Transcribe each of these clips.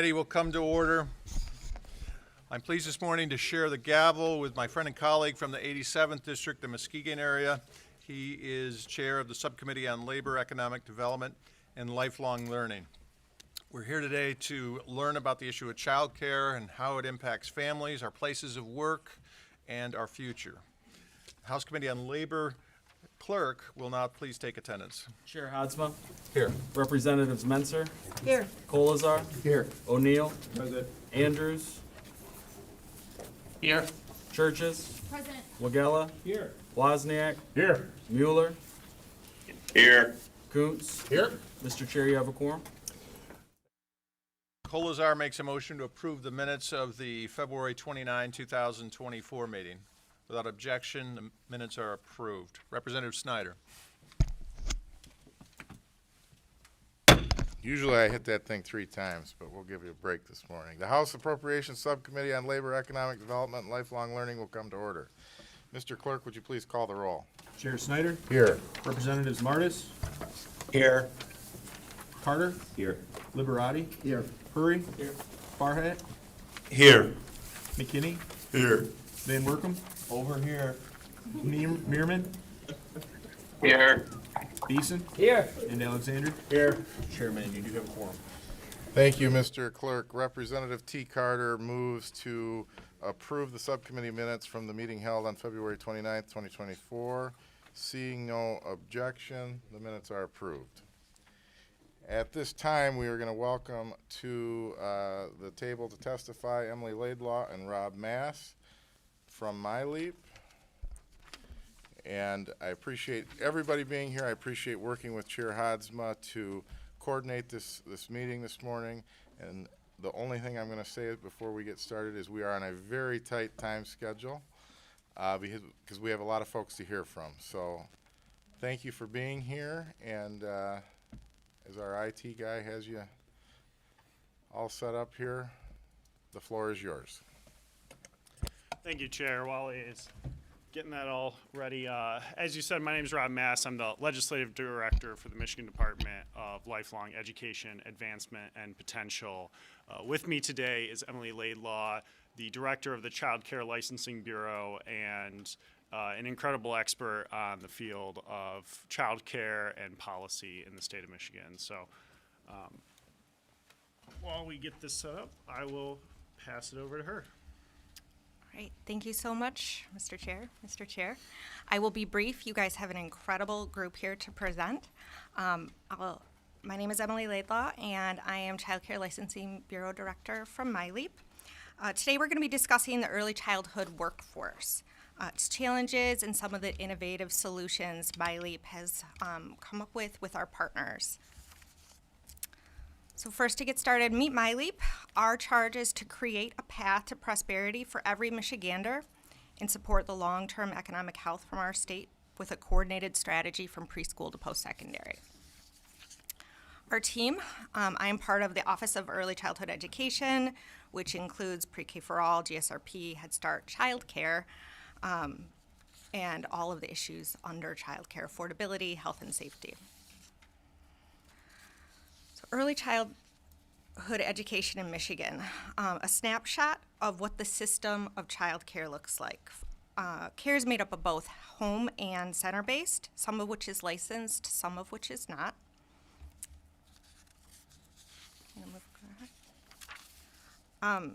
Committee will come to order. I'm pleased this morning to share the gavel with my friend and colleague from the 87th District, the Muskegon area. He is chair of the Subcommittee on Labor, Economic Development, and Lifelong Learning. We're here today to learn about the issue of childcare and how it impacts families, our places of work, and our future. House Committee on Labor clerk will now please take attendance. Chair Hadsma. Here. Representatives Menser. Here. Colazar. Here. O'Neill. Present. Andrews. Here. Churches. Present. Wagella. Here. Wozniak. Here. Mueller. Here. Kuntz. Here. Mr. Chair, you have a quorum. Colazar makes a motion to approve the minutes of the February 29, 2024 meeting. Without objection, the minutes are approved. Representative Snyder. Usually I hit that thing 3 times, but we'll give you a break this morning. The House Appropriations Subcommittee on Labor, Economic Development, and Lifelong Learning will come to order. Mr. Clerk, would you please call the roll? Chair Snyder. Here. Representatives Martis. Here. Carter. Here. Liberati. Here. Hurry. Here. Farhat. Here. McKinney. Here. Van Workum. Over here. Meerman. Here. Beeson. Here. And Alexander. Here. Chairman, you do have a quorum. Thank you, Mr. Clerk. Representative T. Carter moves to approve the subcommittee minutes from the meeting held on February 29th, 2024. Seeing no objection, the minutes are approved. At this time, we are going to welcome to the table to testify Emily Laidlaw and Rob Mass from MyLeap. And I appreciate everybody being here. I appreciate working with Chair Hadsma to coordinate this meeting this morning. And the only thing I'm going to say before we get started is we are on a very tight time schedule because we have a lot of folks to hear from. So thank you for being here. And as our IT guy has you all set up here, the floor is yours. Thank you, Chair. While is getting that all ready, as you said, my name is Rob Mass. I'm the Legislative Director for the Michigan Department of Lifelong Education, Advancement, and Potential. With me today is Emily Laidlaw, the Director of the Child Care Licensing Bureau and an incredible expert on the field of child care and policy in the state of Michigan. So while we get this set up, I will pass it over to her. Right. Thank you so much, Mr. Chair. Mr. Chair, I will be brief. You guys have an incredible group here to present. My name is Emily Laidlaw, and I am Child Care Licensing Bureau Director from MyLeap. Today we're going to be discussing the early childhood workforce, its challenges, and some of the innovative solutions MyLeap has come up with our partners. So first, to get started, meet MyLeap. Our charge is to create a path to prosperity for every Michigander and support the long-term economic health from our state with a coordinated strategy from preschool to post-secondary. Our team, I am part of the Office of Early Childhood Education, which includes Pre-K for All, GSRP, Head Start, Child Care, and all of the issues under child care affordability, health, and safety. Early childhood education in Michigan, a snapshot of what the system of child care looks like. Care is made up of both home and center-based, some of which is licensed, some of which is not. The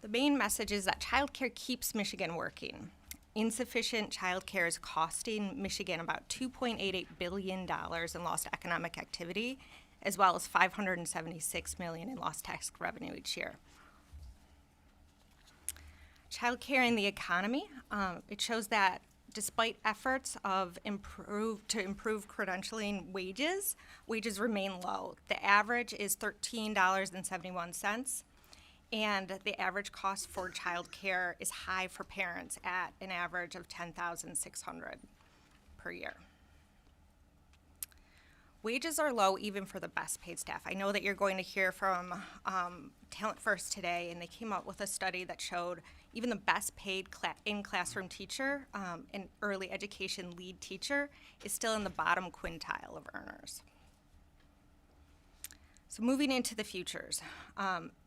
main message is that child care keeps Michigan working. Insufficient child care is costing Michigan about $2.88 billion in lost economic activity, as well as $576 million in lost tax revenue each year. Child care in the economy, it shows that despite efforts of to improve credentialing wages remain low. The average is $13.71. And the average cost for child care is high for parents at an average of $10,600 per year. Wages are low even for the best paid staff. I know that you're going to hear from Talent First today, and they came up with a study that showed even the best paid in-classroom teacher, an early education lead teacher, is still in the bottom quintile of earners. So moving into the futures,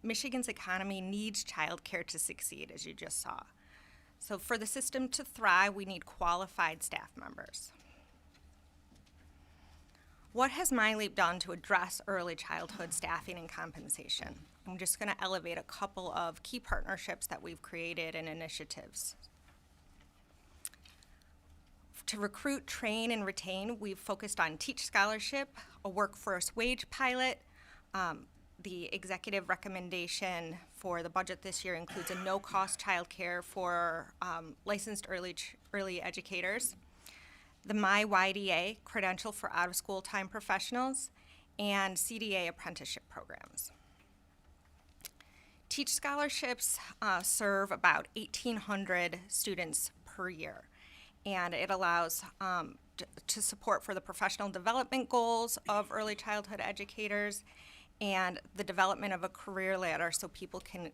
Michigan's economy needs childcare to succeed, as you just saw. So for the system to thrive, we need qualified staff members. What has MyLeap done to address early childhood staffing and compensation? I'm just going to elevate a couple of key partnerships that we've created and initiatives. To recruit, train, and retain, we've focused on Teach Scholarship, a workforce wage pilot. The executive recommendation for the budget this year includes a no-cost childcare for licensed early educators, the MyYDA credential for out-of-school time professionals, and CDA apprenticeship programs. Teach Scholarships serve about 1,800 students per year, and it allows to support for the professional development goals of early childhood educators and the development of a career ladder so people can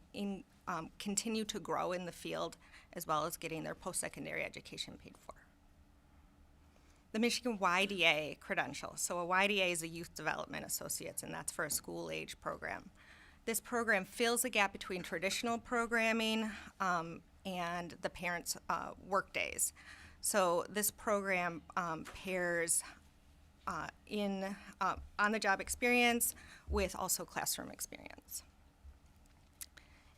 continue to grow in the field as well as getting their post-secondary education paid for. The Michigan YDA credential. So a YDA is a Youth Development Associates, and that's for a school-age program. This program fills the gap between traditional programming and the parents' work days. So this program pairs on-the-job experience with also classroom experience.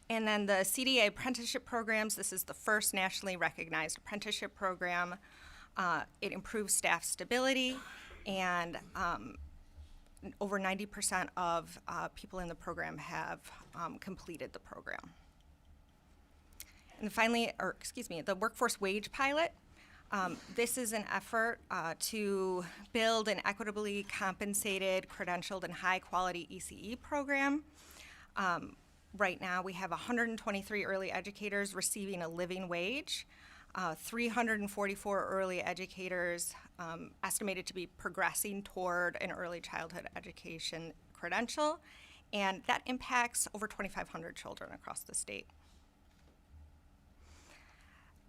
And then the CDA apprenticeship programs, this is the first nationally recognized apprenticeship program. It improves staff stability, and over 90% of people in the program have completed the program. And finally, the workforce wage pilot. This is an effort to build an equitably compensated, credentialed, and high-quality ECE program. Right now, we have 123 early educators receiving a living wage, 344 early educators estimated to be progressing toward an early childhood education credential, and that impacts over 2,500 children across the state.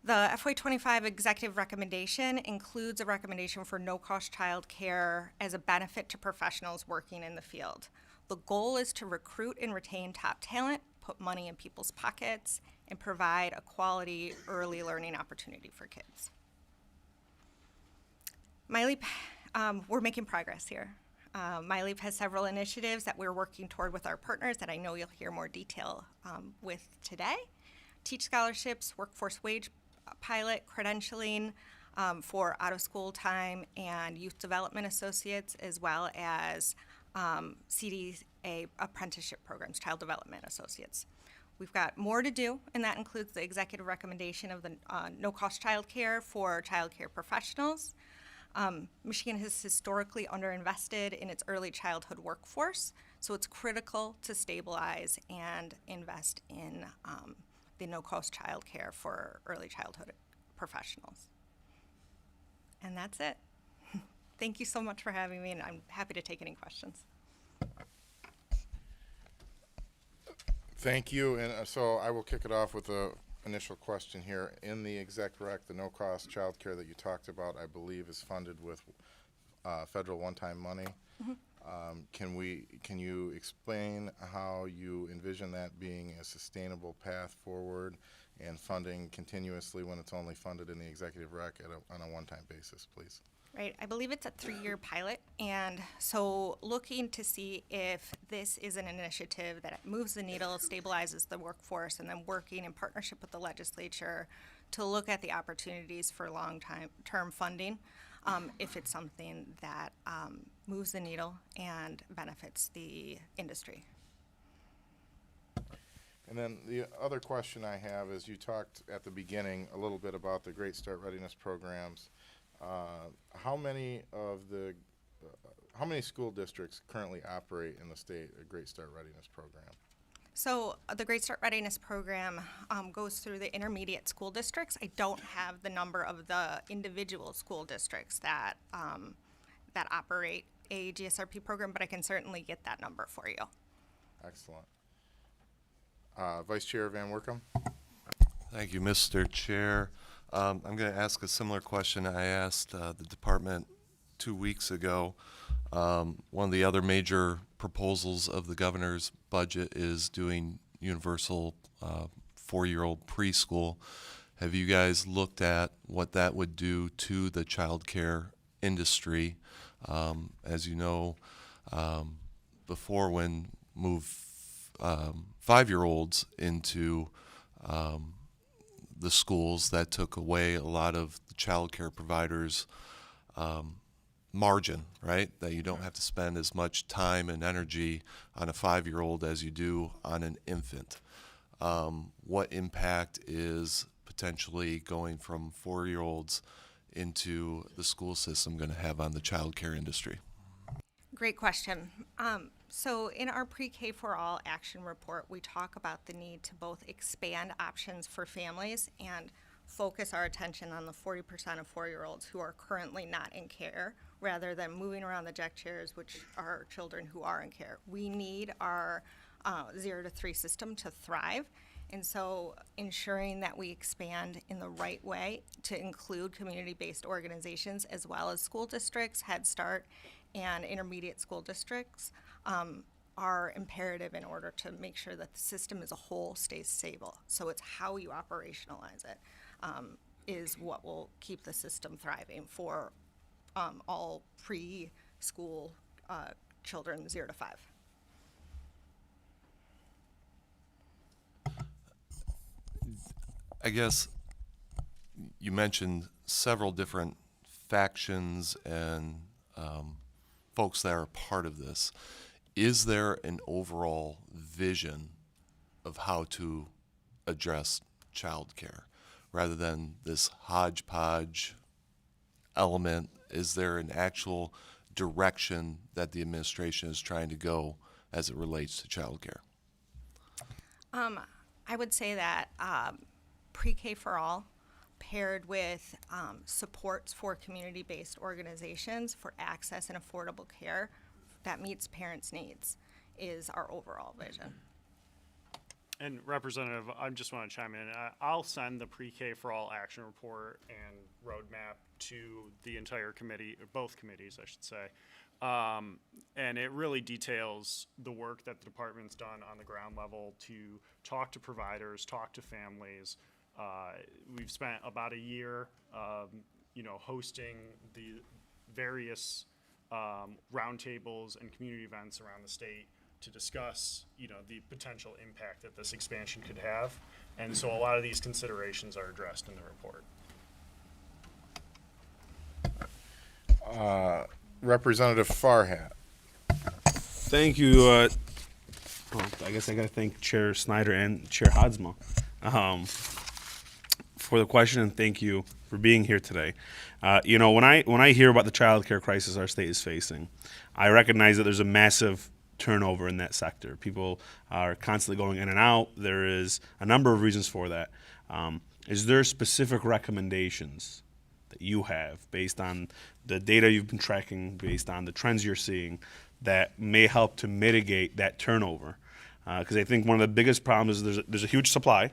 The FY25 executive recommendation includes a recommendation for no-cost child care as a benefit to professionals working in the field. The goal is to recruit and retain top talent, put money in people's pockets, and provide a quality early learning opportunity for kids. MyLeap, we're making progress here. MyLeap has several initiatives that we're working toward with our partners that I know you'll hear more detail with today. Teach Scholarships, workforce wage pilot, credentialing for out-of-school time and youth development associates, as well as CDA apprenticeship programs, child development associates. We've got more to do, and that includes the executive recommendation of the no-cost child care for child care professionals. Michigan has historically underinvested in its early childhood workforce, so it's critical to stabilize and invest in the no-cost child care for early childhood professionals. And that's it. Thank you so much for having me, and I'm happy to take any questions. Thank you, and so I will kick it off with a initial question here. In the exec rec, the no-cost child care that you talked about, I believe, is funded with federal one-time money. Can you explain how you envision that being a sustainable path forward and funding continuously when it's only funded in the executive rec on a one-time basis, please? Right, I believe it's a 3-year pilot, and so looking to see if this is an initiative that moves the needle, stabilizes the workforce, and then working in partnership with the legislature to look at the opportunities for long-term funding, if it's something that moves the needle and benefits the industry. And then the other question I have is, you talked at the beginning a little bit about the Great Start Readiness programs. How many school districts currently operate in the state a Great Start Readiness program? So the Great Start Readiness program goes through the intermediate school districts. I don't have the number of the individual school districts that that operate a GSRP program, but I can certainly get that number for you. Excellent. Vice Chair Van Workum? Thank you, Mr. Chair. I'm going to ask a similar question I asked the department 2 weeks ago. One of the other major proposals of the governor's budget is doing universal 4-year-old preschool. Have you guys looked at what that would do to the childcare industry? As you know, before when move 5-year-olds into the schools, that took away a lot of the childcare providers' margin, right? That you don't have to spend as much time and energy on a 5-year-old as you do on an infant. What impact is potentially going from 4-year-olds into the school system going to have on the childcare industry? Great question. So in our pre-K for all action report, we talk about the need to both expand options for families and focus our attention on the 40% of 4-year-olds who are currently not in care, rather than moving around the deck chairs, which are children who are in care. We need our 0 to 3 system to thrive. And so ensuring that we expand in the right way to include community-based organizations as well as school districts, Head Start, and intermediate school districts are imperative in order to make sure that the system as a whole stays stable. So it's how you operationalize it is what will keep the system thriving for all preschool children 0 to 5. I guess you mentioned several different factions and folks that are part of this. Is there an overall vision of how to address childcare rather than this hodgepodge element? Is there an actual direction that the administration is trying to go as it relates to childcare? I would say that pre-K for all paired with supports for community-based organizations for access and affordable care that meets parents' needs is our overall vision. And Representative, I just want to chime in. I'll send the pre-K for all action report and roadmap to the entire committee, or both committees, I should say. And it really details the work that the department's done on the ground level to talk to providers, talk to families. We've spent about a year, hosting the various roundtables and community events around the state to discuss, the potential impact that this expansion could have. And so a lot of these considerations are addressed in the report. Representative Farhat. Thank you. I guess I got to thank Chair Snyder and Chair Hadsma for the question, and thank you for being here today. When I hear about the child care crisis our state is facing, I recognize that there's a massive turnover in that sector. People are constantly going in and out. There is a number of reasons for that. Is there specific recommendations that you have based on the data you've been tracking, based on the trends you're seeing, that may help to mitigate that turnover? Because I think one of the biggest problems is there's a huge supply,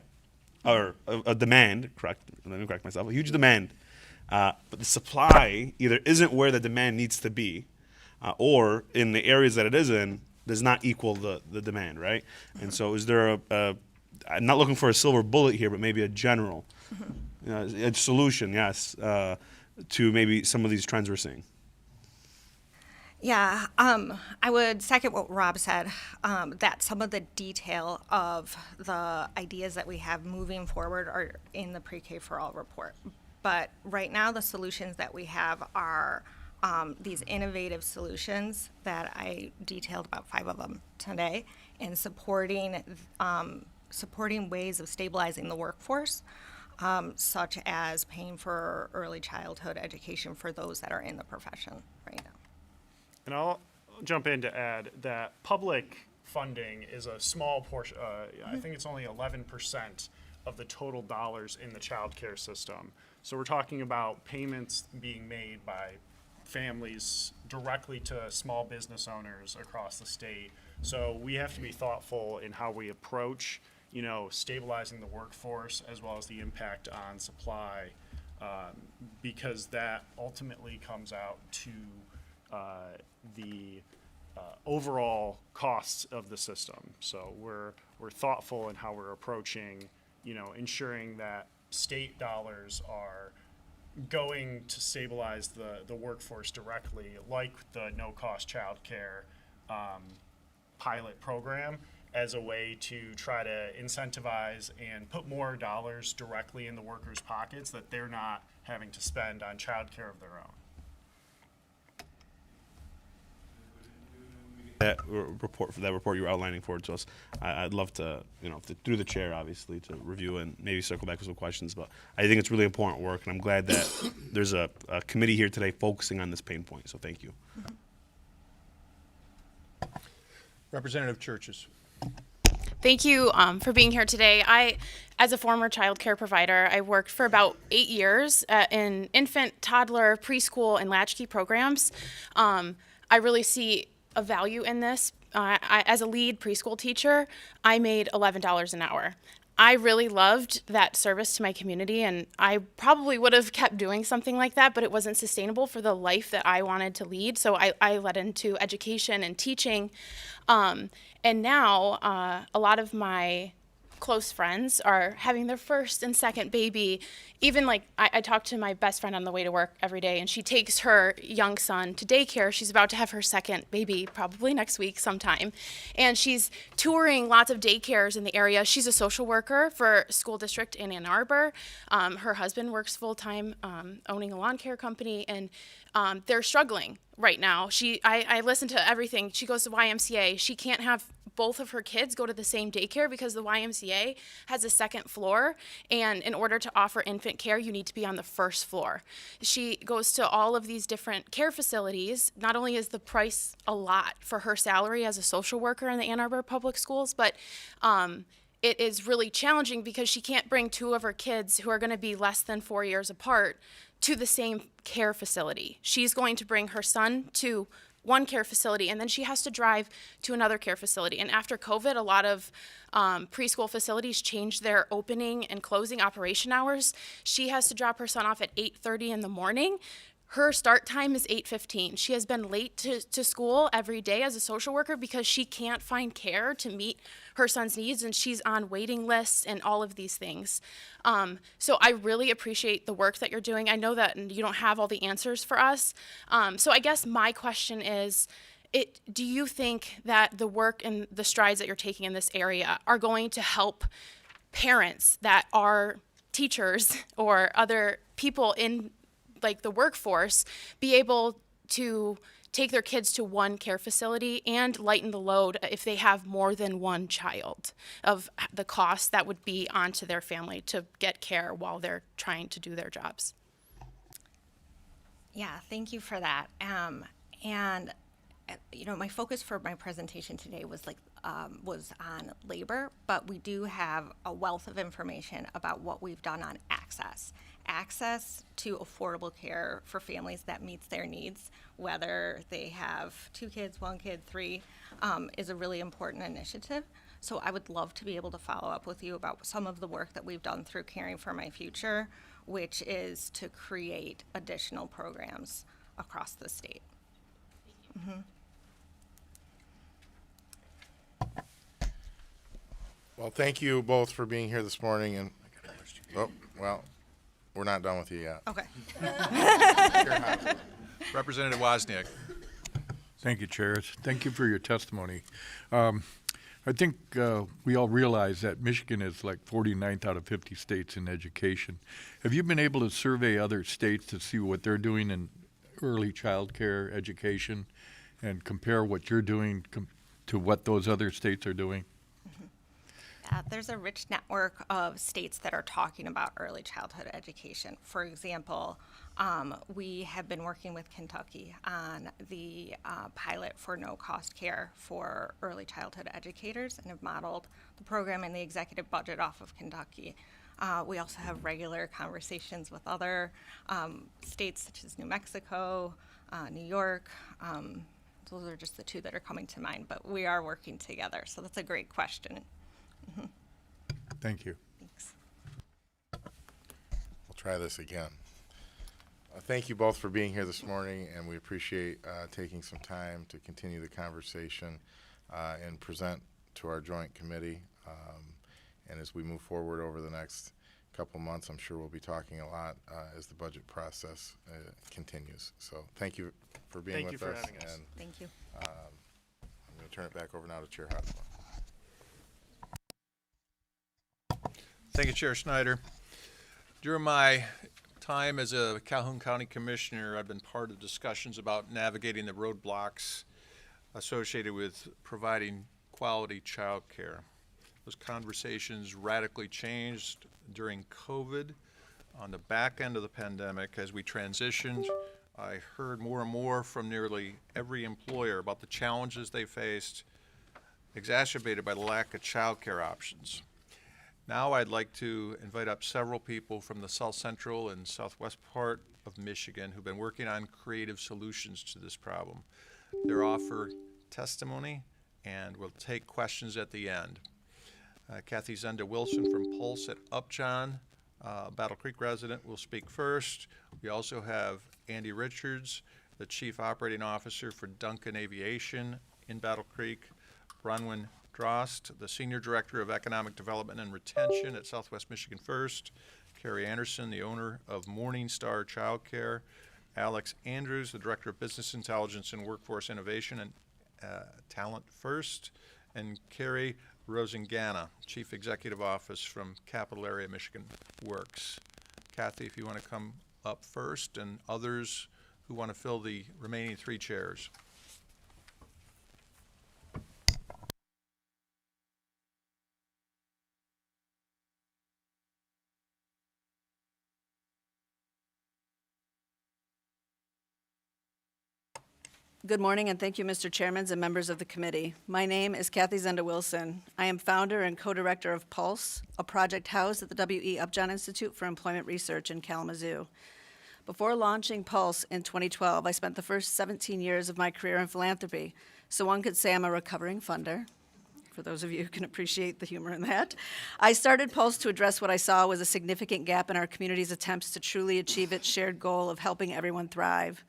or a demand, let me correct myself, a huge demand, but the supply either isn't where the demand needs to be, or in the areas that it is in, does not equal the demand, right? And so is there I'm not looking for a silver bullet here, but maybe a general a solution, yes, to maybe some of these trends we're seeing? Yeah, I would second what Rob said, that some of the detail of the ideas that we have moving forward are in the pre-K for all report. But right now, the solutions that we have are these innovative solutions that I detailed about 5 of them today, and supporting ways of stabilizing the workforce, such as paying for early childhood education for those that are in the profession right now. And I'll jump in to add that public funding is a small portion. I think it's only 11% of the total dollars in the child care system. So we're talking about payments being made by families directly to small business owners across the state. So we have to be thoughtful in how we approach, stabilizing the workforce as well as the impact on supply, because that ultimately comes out to the overall costs of the system. So we're thoughtful in how we're approaching, ensuring that state dollars are going to stabilize the workforce directly, like the no-cost childcare pilot program, as a way to try to incentivize and put more dollars directly in the workers' pockets that they're not having to spend on childcare of their own. That report you were outlining forward to us, I'd love to, through the chair, obviously, to review and maybe circle back with some questions. But I think it's really important work, and I'm glad that there's a committee here today focusing on this pain point. So thank you. Representative Churches. Thank you for being here today. As a former child care provider, I worked for about 8 years in infant, toddler, preschool, and latchkey programs. I really see a value in this. As a lead preschool teacher, I made $11 an hour. I really loved that service to my community, and I probably would have kept doing something like that, but it wasn't sustainable for the life that I wanted to lead. So I led into education and teaching. And now a lot of my close friends are having their first and second baby. Even like I talk to my best friend on the way to work every day, and she takes her young son to daycare. She's about to have her second baby probably next week sometime. And she's touring lots of daycares in the area. She's a social worker for a school district in Ann Arbor. Her husband works full-time owning a lawn care company, and they're struggling right now. I listen to everything. She goes to YMCA. She can't have both of her kids go to the same daycare because the YMCA has a second floor, and in order to offer infant care, you need to be on the first floor. She goes to all of these different care facilities. Not only is the price a lot for her salary as a social worker in the Ann Arbor Public Schools, but it is really challenging because she can't bring two of her kids who are going to be less than 4 years apart to the same care facility. She's going to bring her son to one care facility, and then she has to drive to another care facility. And after COVID, a lot of preschool facilities changed their opening and closing operation hours. She has to drop her son off at 8:30 in the morning. Her start time is 8:15. She has been late to school every day as a social worker because she can't find care to meet her son's needs, and she's on waiting lists and all of these things. So I really appreciate the work that you're doing. I know that you don't have all the answers for us. So I guess my question is, do you think that the work and the strides that you're taking in this area are going to help parents that are teachers or other people in like the workforce be able to take their kids to one care facility and lighten the load if they have more than one child of the cost that would be onto their family to get care while they're trying to do their jobs? Yeah, thank you for that. My focus for my presentation today was on labor, but we do have a wealth of information about what we've done on access. Access to affordable care for families that meets their needs, whether they have 2 kids, 1 kid, 3, is a really important initiative. So I would love to be able to follow up with you about some of the work that we've done through Caring for My Future, which is to create additional programs across the state. Mm-hmm. Well, thank you both for being here this morning. And we're not done with you yet. Okay. Representative Wozniak. Thank you, Chair. Thank you for your testimony. I think we all realize that Michigan is like 49th out of 50 states in education. Have you been able to survey other states to see what they're doing in early child care education and compare what you're doing to what those other states are doing? There's a rich network of states that are talking about early childhood education. For example, we have been working with Kentucky on the pilot for no-cost care for early childhood educators and have modeled the program and the executive budget off of Kentucky. We also have regular conversations with other states such as New Mexico, New York. Those are just the 2 that are coming to mind, but we are working together, so that's a great question. Mm-hmm. Thank you. Thanks. We'll try this again. Thank you both for being here this morning, and we appreciate taking some time to continue the conversation and present to our joint committee. And as we move forward over the next couple months, I'm sure we'll be talking a lot as the budget process continues. So thank you for being Thank with you for us. having us. And Thank you. I'm going to turn it back over now to Chair Hotzma. Thank you, Chair Snyder. During my time as a Calhoun County Commissioner, I've been part of discussions about navigating the roadblocks associated with providing quality child care. Those conversations radically changed during COVID. On the back end of the pandemic, as we transitioned, I heard more and more from nearly every employer about the challenges they faced, exacerbated by the lack of child care options. Now I'd like to invite up several people from the South Central and Southwest part of Michigan who've been working on creative solutions to this problem. They'll offer testimony and we'll take questions at the end. Kathy Zenda Wilson from Pulse at Upjohn, Battle Creek resident, will speak first. We also have Andy Richards, the Chief Operating Officer for Duncan Aviation in Battle Creek, Bronwyn Drost, the Senior Director of Economic Development and Retention at Southwest Michigan First, Carrie Anderson, the owner of Morning Star Childcare, Alex Andrews, the Director of Business Intelligence and Workforce Innovation and Talent First, and Carrie Rosengana, Chief Executive Office from Capital Area Michigan Works. Kathy, if you want to come up first, and others who want to fill the remaining 3 chairs. Good morning, and thank you, Mr. Chairman and members of the committee. My name is Kathy Zenda Wilson. I am founder and co-director of Pulse, a project housed at the W.E. Upjohn Institute for Employment Research in Kalamazoo. Before launching Pulse in 2012, I spent the first 17 years of my career in philanthropy, so one could say I'm a recovering funder, for those of you who can appreciate the humor in that. I started Pulse to address what I saw was a significant gap in our community's attempts to truly achieve its shared goal of helping everyone thrive.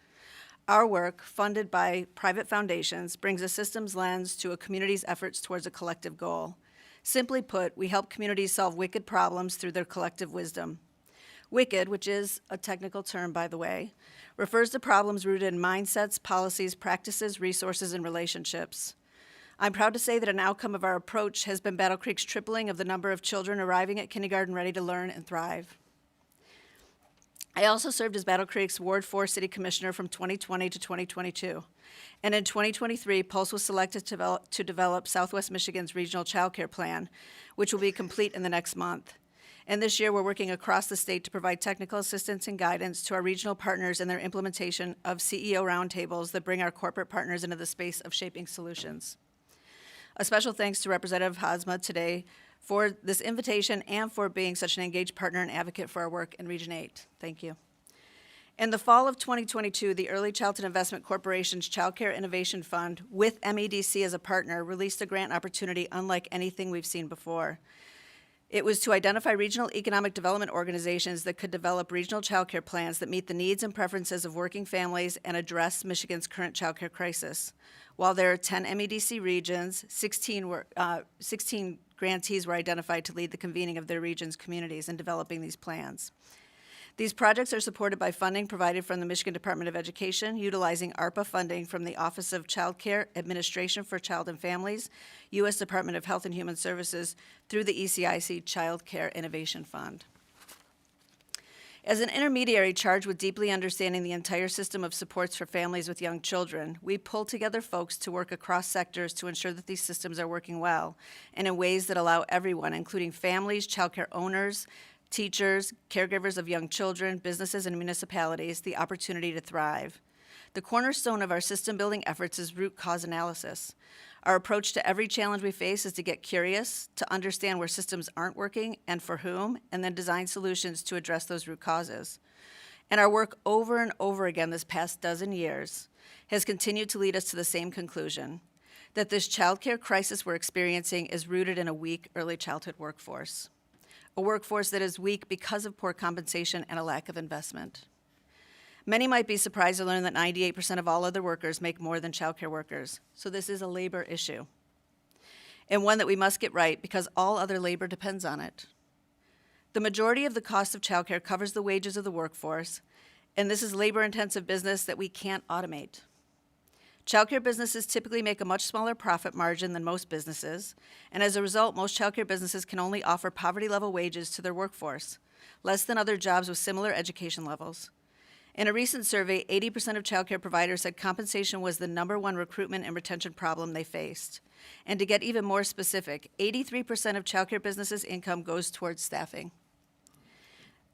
Our work, funded by private foundations, brings a systems lens to a community's efforts towards a collective goal. Simply put, we help communities solve wicked problems through their collective wisdom. Wicked, which is a technical term, by the way, refers to problems rooted in mindsets, policies, practices, resources, and relationships. I'm proud to say that an outcome of our approach has been Battle Creek's tripling of the number of children arriving at kindergarten ready to learn and thrive. I also served as Battle Creek's Ward 4 City Commissioner from 2020 to 2022. And in 2023, Pulse was selected to develop Southwest Michigan's Regional Child Care Plan, which will be complete in the next month. And this year, we're working across the state to provide technical assistance and guidance to our regional partners in their implementation of CEO roundtables that bring our corporate partners into the space of shaping solutions. A special thanks to Representative Hotzma today for this invitation and for being such an engaged partner and advocate for our work in Region 8. Thank you. In the fall of 2022, the Early Childhood Investment Corporation's Child Care Innovation Fund, with MEDC as a partner, released a grant opportunity unlike anything we've seen before. It was to identify regional economic development organizations that could develop regional child care plans that meet the needs and preferences of working families and address Michigan's current child care crisis. While there are 10 MEDC regions, 16 grantees were identified to lead the convening of their region's communities in developing these plans. These projects are supported by funding provided from the Michigan Department of Education, utilizing ARPA funding from the Office of Child Care Administration for Child and Families, U.S. Department of Health and Human Services, through the ECIC Child Care Innovation Fund. As an intermediary charged with deeply understanding the entire system of supports for families with young children, we pull together folks to work across sectors to ensure that these systems are working well and in ways that allow everyone, including families, child care owners, teachers, caregivers of young children, businesses, and municipalities, the opportunity to thrive. The cornerstone of our system-building efforts is root cause analysis. Our approach to every challenge we face is to get curious, to understand where systems aren't working and for whom, and then design solutions to address those root causes. And our work over and over again this past dozen years has continued to lead us to the same conclusion, that this child care crisis we're experiencing is rooted in a weak early childhood workforce. A workforce that is weak because of poor compensation and a lack of investment. Many might be surprised to learn that 98% of all other workers make more than childcare workers. So this is a labor issue, and one that we must get right because all other labor depends on it. The majority of the cost of childcare covers the wages of the workforce, and this is labor-intensive business that we can't automate. Childcare businesses typically make a much smaller profit margin than most businesses, and as a result, most childcare businesses can only offer poverty-level wages to their workforce, less than other jobs with similar education levels. In a recent survey, 80% of childcare providers said compensation was the #1 recruitment and retention problem they faced. And to get even more specific, 83% of childcare businesses' income goes towards staffing,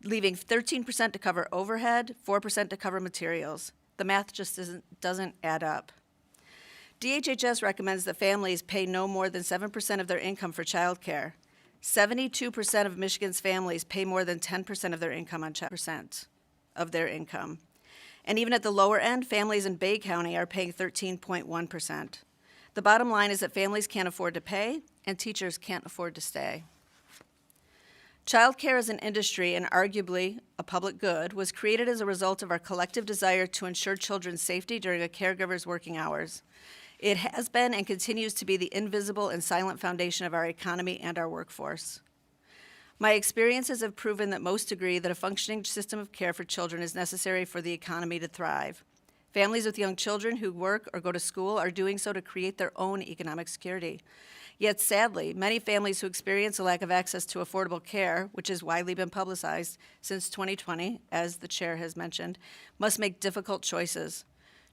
leaving 13% to cover overhead, 4% to cover materials. The math just doesn't add up. DHHS recommends that families pay no more than 7% of their income for childcare. 72% of Michigan's families pay more than 10% of their income on childcare. Of their income. And even at the lower end, families in Bay County are paying 13.1%. The bottom line is that families can't afford to pay and teachers can't afford to stay. Childcare as an industry and arguably a public good was created as a result of our collective desire to ensure children's safety during a caregiver's working hours. It has been and continues to be the invisible and silent foundation of our economy and our workforce. My experiences have proven that most agree that a functioning system of care for children is necessary for the economy to thrive. Families with young children who work or go to school are doing so to create their own economic security. Yet sadly, many families who experience a lack of access to affordable care, which has widely been publicized since 2020, as the chair has mentioned, must make difficult choices.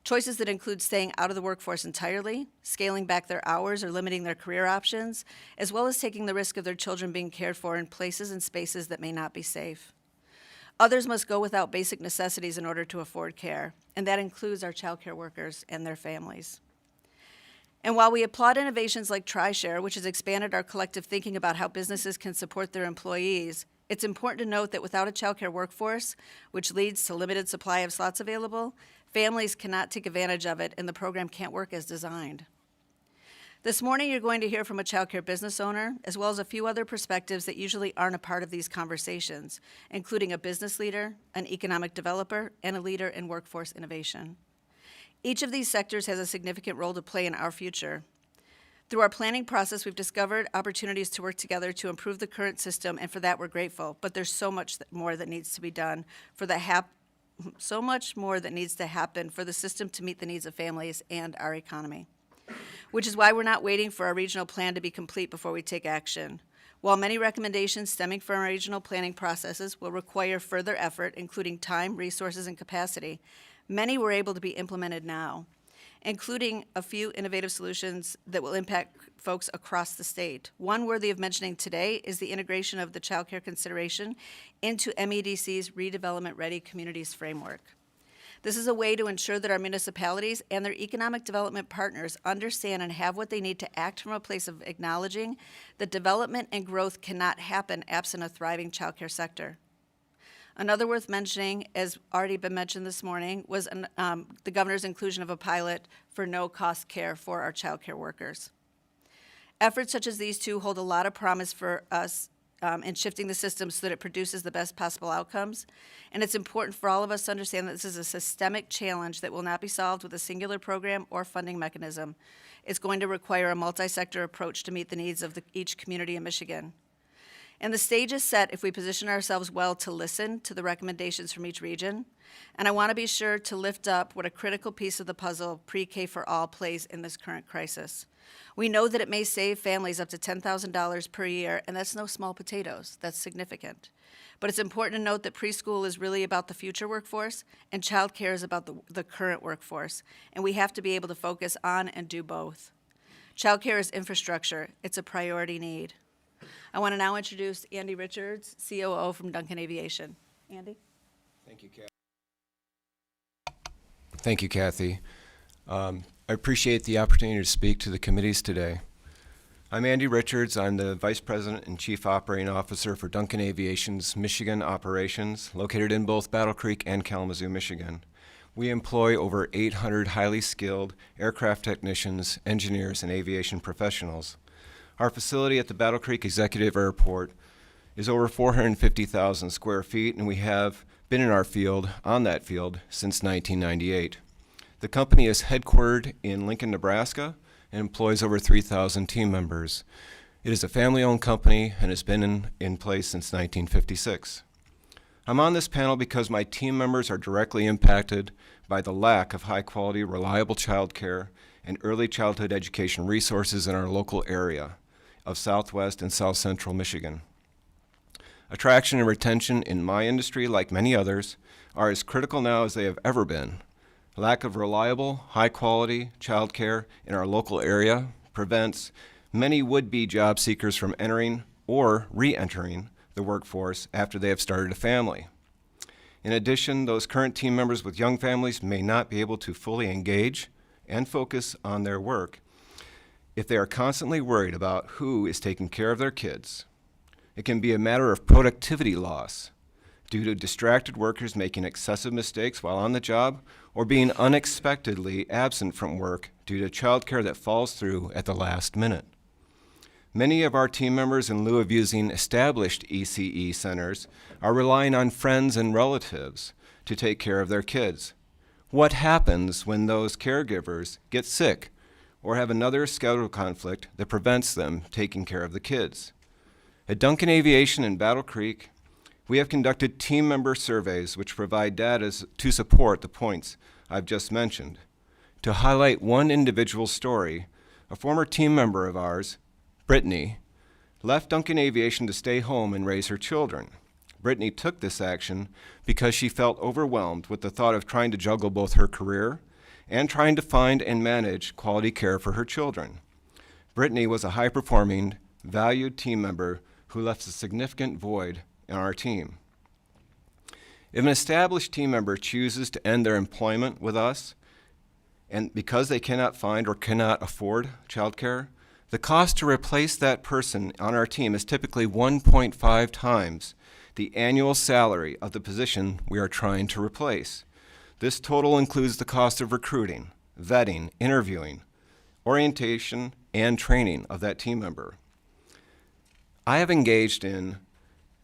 Choices that include staying out of the workforce entirely, scaling back their hours or limiting their career options, as well as taking the risk of their children being cared for in places and spaces that may not be safe. Others must go without basic necessities in order to afford care, and that includes our childcare workers and their families. And while we applaud innovations like TriShare, which has expanded our collective thinking about how businesses can support their employees, it's important to note that without a childcare workforce, which leads to limited supply of slots available, families cannot take advantage of it and the program can't work as designed. This morning, you're going to hear from a childcare business owner, as well as a few other perspectives that usually aren't a part of these conversations, including a business leader, an economic developer, and a leader in workforce innovation. Each of these sectors has a significant role to play in our future. Through our planning process, we've discovered opportunities to work together to improve the current system, and for that we're grateful. But there's so much more that needs to be done for so much more that needs to happen for the system to meet the needs of families and our economy. Which is why we're not waiting for our regional plan to be complete before we take action. While many recommendations stemming from our regional planning processes will require further effort, including time, resources, and capacity, many were able to be implemented now, including a few innovative solutions that will impact folks across the state. One worthy of mentioning today is the integration of the child care consideration into MEDC's Redevelopment Ready Communities framework. This is a way to ensure that our municipalities and their economic development partners understand and have what they need to act from a place of acknowledging that development and growth cannot happen absent a thriving child care sector. Another worth mentioning, as already been mentioned this morning, was the governor's inclusion of a pilot for no-cost care for our child care workers. Efforts such as these two hold a lot of promise for us in shifting the system so that it produces the best possible outcomes. And it's important for all of us to understand that this is a systemic challenge that will not be solved with a singular program or funding mechanism. It's going to require a multi-sector approach to meet the needs of each community in Michigan. And the stage is set if we position ourselves well to listen to the recommendations from each region. And I want to be sure to lift up what a critical piece of the puzzle pre-K for all plays in this current crisis. We know that it may save families up to $10,000 per year, and that's no small potatoes. That's significant. But it's important to note that preschool is really about the future workforce, and child care is about the current workforce. And we have to be able to focus on and do both. Child care is infrastructure. It's a priority need. I want to now introduce Andy Richards, COO from Duncan Aviation. Andy? Thank you, Kathy. Thank you, Kathy. I appreciate the opportunity to speak to the committees today. I'm Andy Richards. I'm the Vice President and Chief Operating Officer for Duncan Aviation's Michigan operations, located in both Battle Creek and Kalamazoo, Michigan. We employ over 800 highly skilled aircraft technicians, engineers, and aviation professionals. Our facility at the Battle Creek Executive Airport is over 450,000 square feet, and we have been in our field, on that field, since 1998. The company is headquartered in Lincoln, Nebraska, and employs over 3,000 team members. It is a family-owned company and has been in place since 1956. I'm on this panel because my team members are directly impacted by the lack of high-quality, reliable childcare and early childhood education resources in our local area of Southwest and South Central Michigan. Attraction and retention in my industry, like many others, are as critical now as they have ever been. Lack of reliable, high-quality childcare in our local area prevents many would-be job seekers from entering or re-entering the workforce after they have started a family. In addition, those current team members with young families may not be able to fully engage and focus on their work if they are constantly worried about who is taking care of their kids. It can be a matter of productivity loss due to distracted workers making excessive mistakes while on the job or being unexpectedly absent from work due to childcare that falls through at the last minute. Many of our team members, in lieu of using established ECE centers, are relying on friends and relatives to take care of their kids. What happens when those caregivers get sick or have another schedule conflict that prevents them taking care of the kids? At Duncan Aviation in Battle Creek, we have conducted team member surveys which provide data to support the points I've just mentioned. To highlight one individual story, a former team member of ours, Brittany, left Duncan Aviation to stay home and raise her children. Brittany took this action because she felt overwhelmed with the thought of trying to juggle both her career and trying to find and manage quality care for her children. Brittany was a high-performing, valued team member who left a significant void in our team. If an established team member chooses to end their employment with us, and because they cannot find or cannot afford childcare, the cost to replace that person on our team is typically 1.5 times the annual salary of the position we are trying to replace. This total includes the cost of recruiting, vetting, interviewing, orientation, and training of that team member. I have engaged in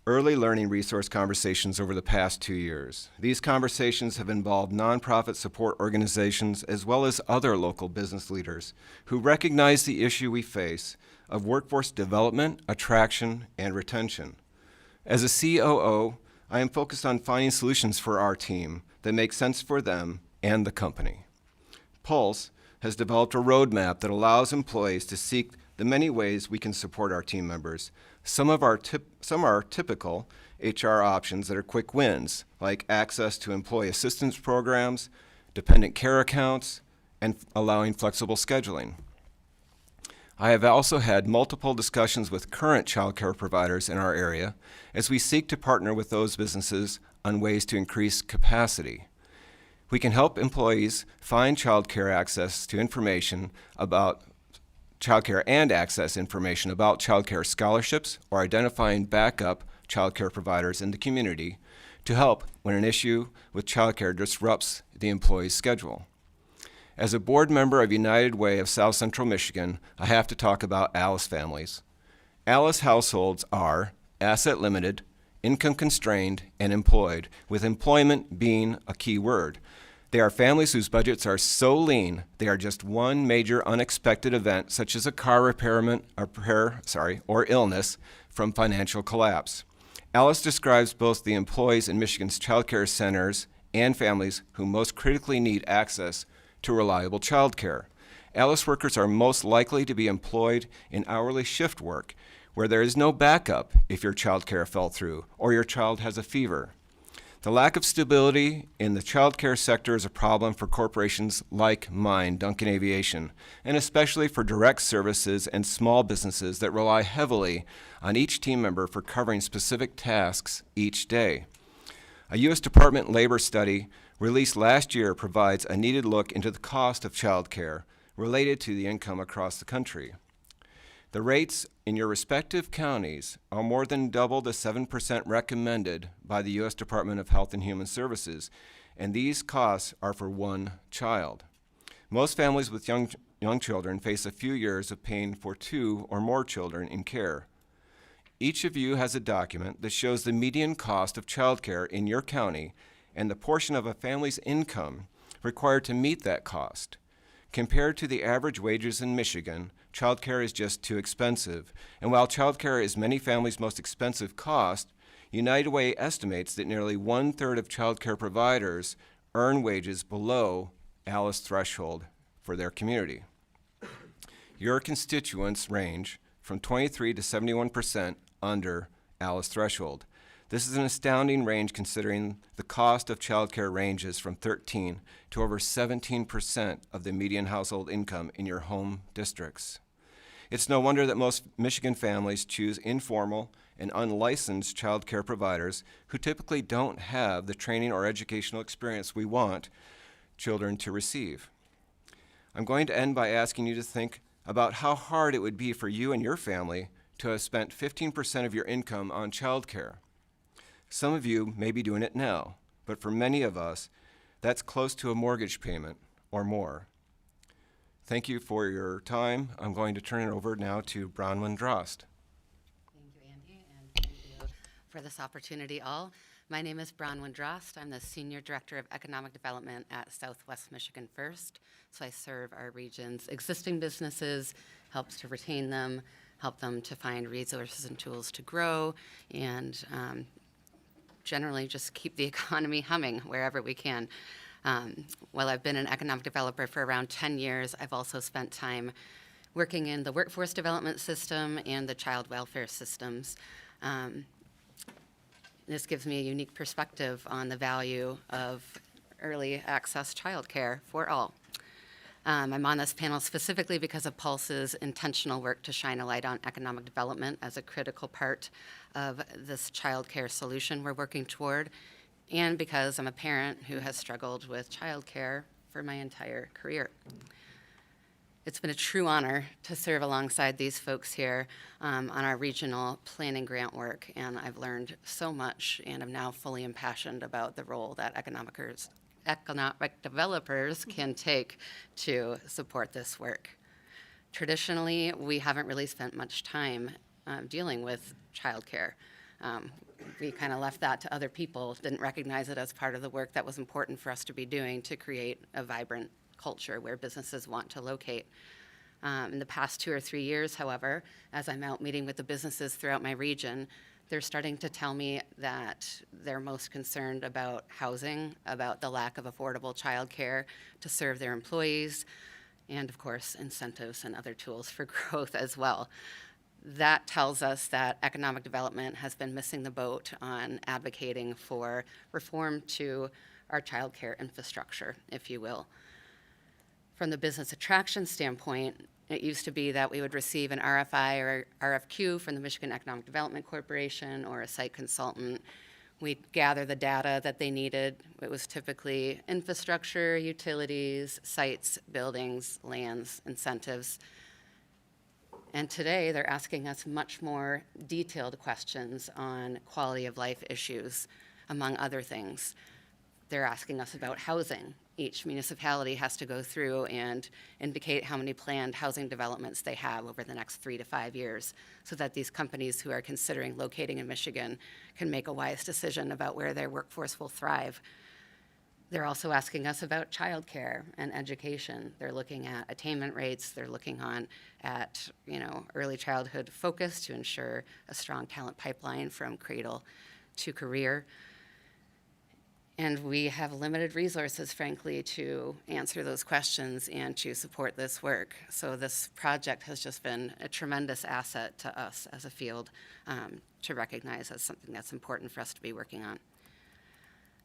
early learning resource conversations over the past 2 years. These conversations have involved nonprofit support organizations as well as other local business leaders who recognize the issue we face of workforce development, attraction, and retention. As a COO, I am focused on finding solutions for our team that make sense for them and the company. Pulse has developed a roadmap that allows employees to seek the many ways we can support our team members. Some are typical HR options that are quick wins, like access to employee assistance programs, dependent care accounts, and allowing flexible scheduling. I have also had multiple discussions with current childcare providers in our area as we seek to partner with those businesses on ways to increase capacity. We can help employees find childcare access to information about childcare and access information about childcare scholarships or identifying backup childcare providers in the community to help when an issue with childcare disrupts the employee's schedule. As a board member of United Way of South Central Michigan, I have to talk about ALICE families. ALICE households are asset limited, income constrained, and employed, with employment being a key word. They are families whose budgets are so lean, they are just one major unexpected event, such as a car or illness, from financial collapse. Alice describes both the employees in Michigan's childcare centers and families who most critically need access to reliable childcare. Alice workers are most likely to be employed in hourly shift work, where there is no backup if your childcare fell through or your child has a fever. The lack of stability in the childcare sector is a problem for corporations like mine, Duncan Aviation, and especially for direct services and small businesses that rely heavily on each team member for covering specific tasks each day. A U.S. Department labor study released last year provides a needed look into the cost of childcare related to the income across the country. The rates in your respective counties are more than double the 7% recommended by the U.S. Department of Health and Human Services, and these costs are for one child. Most families with young children face a few years of paying for 2 or more children in care. Each of you has a document that shows the median cost of childcare in your county and the portion of a family's income required to meet that cost. Compared to the average wages in Michigan, childcare is just too expensive. And while childcare is many families' most expensive cost, United Way estimates that nearly 1/3 of childcare providers earn wages below ALICE threshold for their community. Your constituents range from 23 to 71% under ALICE threshold. This is an astounding range considering the cost of childcare ranges from 13 to over 17% of the median household income in your home districts. It's no wonder that most Michigan families choose informal and unlicensed childcare providers who typically don't have the training or educational experience we want children to receive. I'm going to end by asking you to think about how hard it would be for you and your family to have spent 15% of your income on childcare. Some of you may be doing it now, but for many of us, that's close to a mortgage payment or more. Thank you for your time. I'm going to turn it over now to Bronwyn Drost. Thank you, Andy, and thank you for this opportunity all. My name is Bronwyn Drost. I'm the Senior Director of Economic Development at Southwest Michigan First. So I serve our region's existing businesses, helps to retain them, help them to find resources and tools to grow, and generally just keep the economy humming wherever we can. While I've been an economic developer for around 10 years, I've also spent time working in the workforce development system and the child welfare systems. This gives me a unique perspective on the value of early access childcare for all. I'm on this panel specifically because of Pulse's intentional work to shine a light on economic development as a critical part of this childcare solution we're working toward, and because I'm a parent who has struggled with childcare for my entire career. It's been a true honor to serve alongside these folks here on our regional planning grant work, and I've learned so much, and I'm now fully impassioned about the role that economic developers can take to support this work. Traditionally, we haven't really spent much time dealing with childcare. We kind of left that to other people, didn't recognize it as part of the work that was important for us to be doing to create a vibrant culture where businesses want to locate. In the past 2 or 3 years, however, as I'm out meeting with the businesses throughout my region, they're starting to tell me that they're most concerned about housing, about the lack of affordable childcare to serve their employees, and of course, incentives and other tools for growth as well. That tells us that economic development has been missing the boat on advocating for reform to our childcare infrastructure, if you will. From the business attraction standpoint, it used to be that we would receive an RFI or RFQ from the Michigan Economic Development Corporation or a site consultant. We'd gather the data that they needed. It was typically infrastructure, utilities, sites, buildings, lands, incentives. And today, they're asking us much more detailed questions on quality of life issues, among other things. They're asking us about housing. Each municipality has to go through and indicate how many planned housing developments they have over the next 3 to 5 years, so that these companies who are considering locating in Michigan can make a wise decision about where their workforce will thrive. They're also asking us about childcare and education. They're looking at attainment rates. They're looking at early childhood focus to ensure a strong talent pipeline from cradle to career. And we have limited resources, frankly, to answer those questions and to support this work. So this project has just been a tremendous asset to us as a field to recognize as something that's important for us to be working on.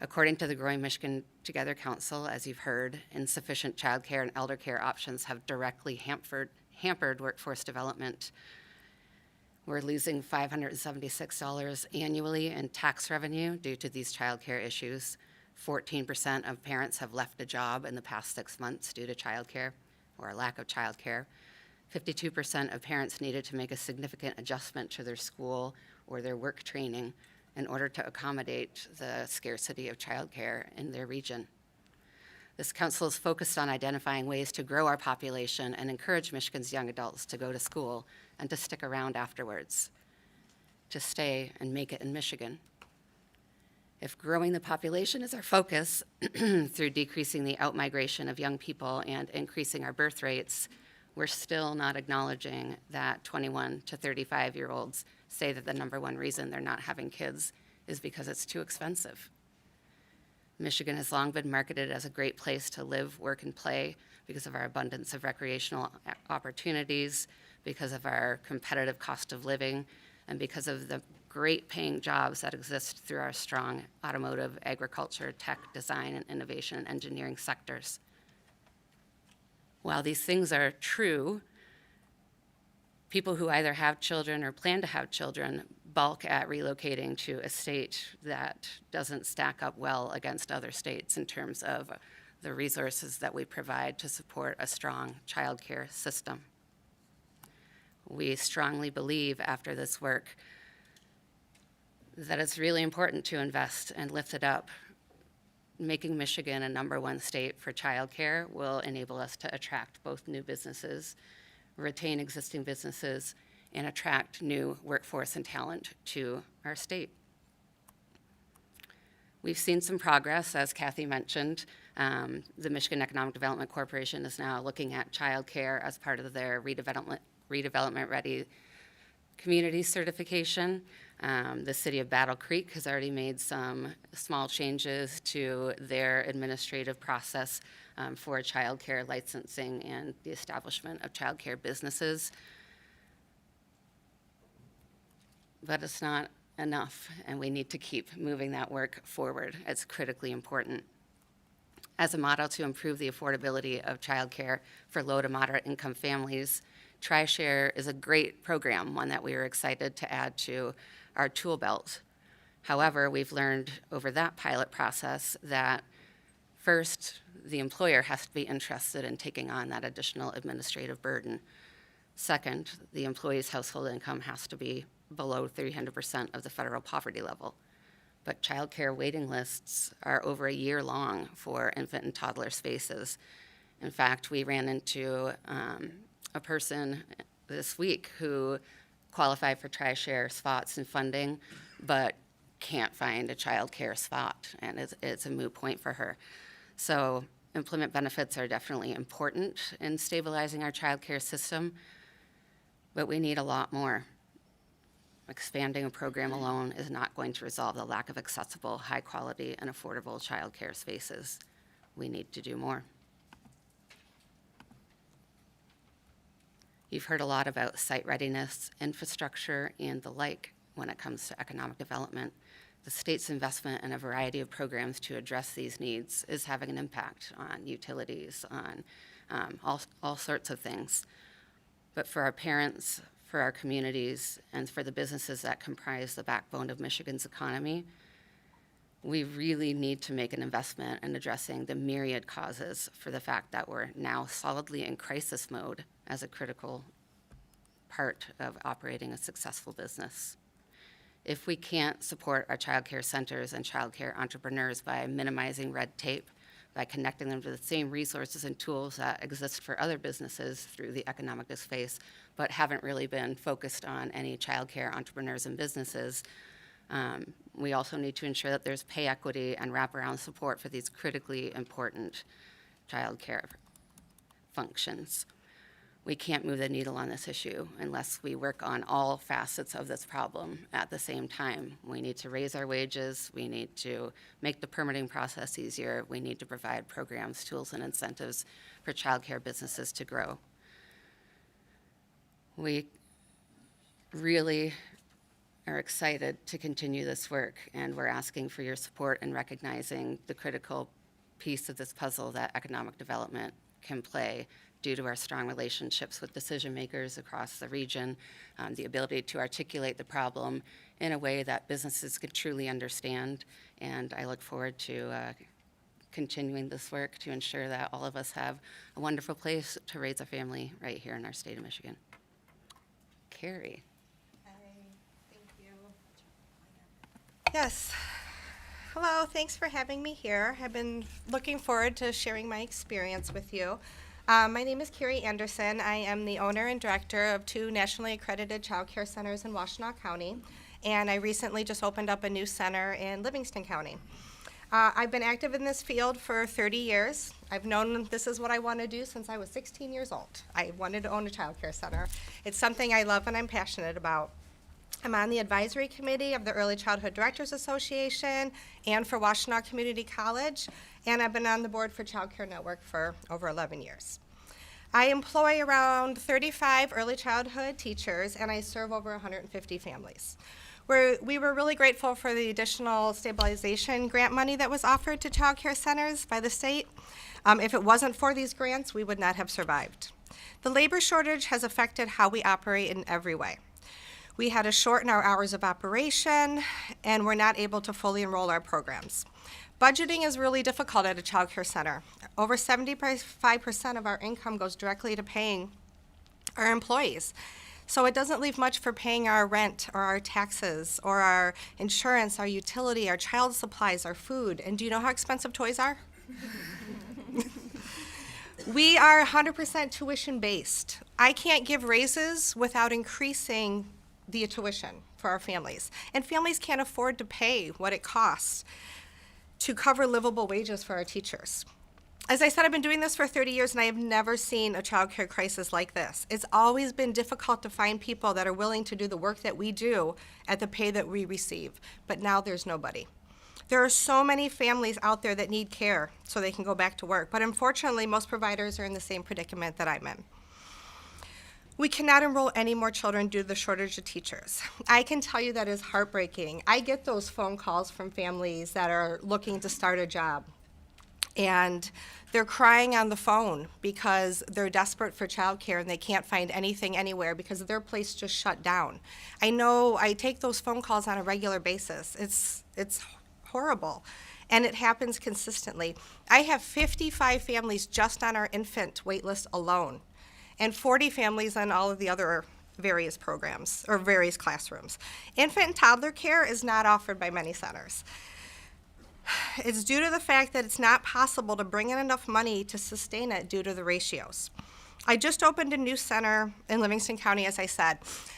According to the Growing Michigan Together Council, as you've heard, insufficient childcare and elder care options have directly hampered workforce development. We're losing $576 annually in tax revenue due to these childcare issues. 14% of parents have left a job in the past 6 months due to childcare or a lack of childcare. 52% of parents needed to make a significant adjustment to their school or their work training in order to accommodate the scarcity of childcare in their region. This council is focused on identifying ways to grow our population and encourage Michigan's young adults to go to school and to stick around afterwards. to stay and make it in Michigan. If growing the population is our focus through decreasing the outmigration of young people and increasing our birth rates, we're still not acknowledging that 21 to 35-year-olds say that the number one reason they're not having kids is because it's too expensive. Michigan has long been marketed as a great place to live, work, and play because of our abundance of recreational opportunities, because of our competitive cost of living, and because of the great paying jobs that exist through our strong automotive, agriculture, tech, design, and innovation and engineering sectors. While these things are true, people who either have children or plan to have children balk at relocating to a state that doesn't stack up well against other states in terms of the resources that we provide to support a strong childcare system. We strongly believe after this work that it's really important to invest and lift it up. Making Michigan a #1 state for childcare will enable us to attract both new businesses, retain existing businesses, and attract new workforce and talent to our state. We've seen some progress, as Kathy mentioned. The Michigan Economic Development Corporation is now looking at childcare as part of their redevelopment ready community certification. The city of Battle Creek has already made some small changes to their administrative process for childcare licensing and the establishment of childcare businesses. But it's not enough, and we need to keep moving that work forward. It's critically important. As a model to improve the affordability of childcare for low to moderate income families, TriShare is a great program, one that we are excited to add to our tool belt. However, we've learned over that pilot process that first, the employer has to be interested in taking on that additional administrative burden. Second, the employee's household income has to be below 300% of the federal poverty level. But childcare waiting lists are over a year long for infant and toddler spaces. In fact, we ran into a person this week who qualified for TriShare spots and funding, but can't find a childcare spot, and it's a moot point for her. So employment benefits are definitely important in stabilizing our childcare system, but we need a lot more. Expanding a program alone is not going to resolve the lack of accessible, high quality, and affordable childcare spaces. We need to do more. You've heard a lot about site readiness, infrastructure, and the like when it comes to economic development. The state's investment in a variety of programs to address these needs is having an impact on utilities, on all sorts of things. But for our parents, for our communities, and for the businesses that comprise the backbone of Michigan's economy, we really need to make an investment in addressing the myriad causes for the fact that we're now solidly in crisis mode as a critical part of operating a successful business. If we can't support our childcare centers and childcare entrepreneurs by minimizing red tape, by connecting them to the same resources and tools that exist for other businesses through the economic space, but haven't really been focused on any childcare entrepreneurs and businesses, we also need to ensure that there's pay equity and wraparound support for these critically important childcare functions. We can't move the needle on this issue unless we work on all facets of this problem at the same time. We need to raise our wages. We need to make the permitting process easier. We need to provide programs, tools, and incentives for childcare businesses to grow. We really are excited to continue this work, and we're asking for your support in recognizing the critical piece of this puzzle that economic development can play due to our strong relationships with decision makers across the region, the ability to articulate the problem in a way that businesses could truly understand. And I look forward to continuing this work to ensure that all of us have a wonderful place to raise a family right here in our state of Michigan. Carrie. Thank you. Yes. Hello, thanks for having me here. I've been looking forward to sharing my experience with you. My name is Carrie Anderson. I am the owner and director of 2 nationally accredited child care centers in Washtenaw County, and I recently just opened up a new center in Livingston County. I've been active in this field for 30 years. I've known this is what I want to do since I was 16 years old. I wanted to own a child care center. It's something I love and I'm passionate about. I'm on the advisory committee of the Early Childhood Directors Association and for Washtenaw Community College, and I've been on the board for Child Care Network for over 11 years. I employ around 35 early childhood teachers, and I serve over 150 families. We were really grateful for the additional stabilization grant money that was offered to child care centers by the state. If it wasn't for these grants, we would not have survived. The labor shortage has affected how we operate in every way. We had to shorten our hours of operation, and we're not able to fully enroll our programs. Budgeting is really difficult at a child care center. Over 75% of our income goes directly to paying our employees. So it doesn't leave much for paying our rent or our taxes or our insurance, our utility, our child supplies, our food. And do you know how expensive toys are? We are 100% tuition based. I can't give raises without increasing the tuition for our families. And families can't afford to pay what it costs to cover livable wages for our teachers. As I said, I've been doing this for 30 years and I have never seen a child care crisis like this. It's always been difficult to find people that are willing to do the work that we do at the pay that we receive, but now there's nobody. There are so many families out there that need care so they can go back to work, but unfortunately most providers are in the same predicament that I'm in. We cannot enroll any more children due to the shortage of teachers. I can tell you that is heartbreaking. I get those phone calls from families that are looking to start a job, and they're crying on the phone because they're desperate for childcare and they can't find anything anywhere because their place just shut down. I know I take those phone calls on a regular basis. It's horrible, and it happens consistently. I have 55 families just on our infant wait list alone, and 40 families on all of the other various programs or various classrooms. Infant and toddler care is not offered by many centers. It's due to the fact that it's not possible to bring in enough money to sustain it due to the ratios. I just opened a new center in Livingston County, as I said.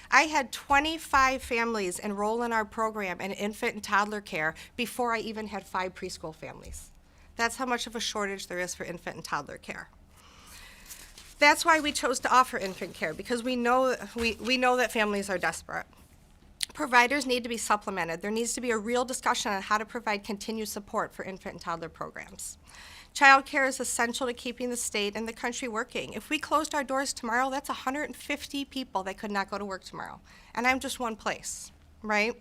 I had 25 families enroll in our program in infant and toddler care before I even had 5 preschool families. That's how much of a shortage there is for infant and toddler care. That's why we chose to offer infant care, because we know that families are desperate. Providers need to be supplemented. There needs to be a real discussion on how to provide continued support for infant and toddler programs. Child care is essential to keeping the state and the country working. If we closed our doors tomorrow, that's 150 people that could not go to work tomorrow. And I'm just one place, right?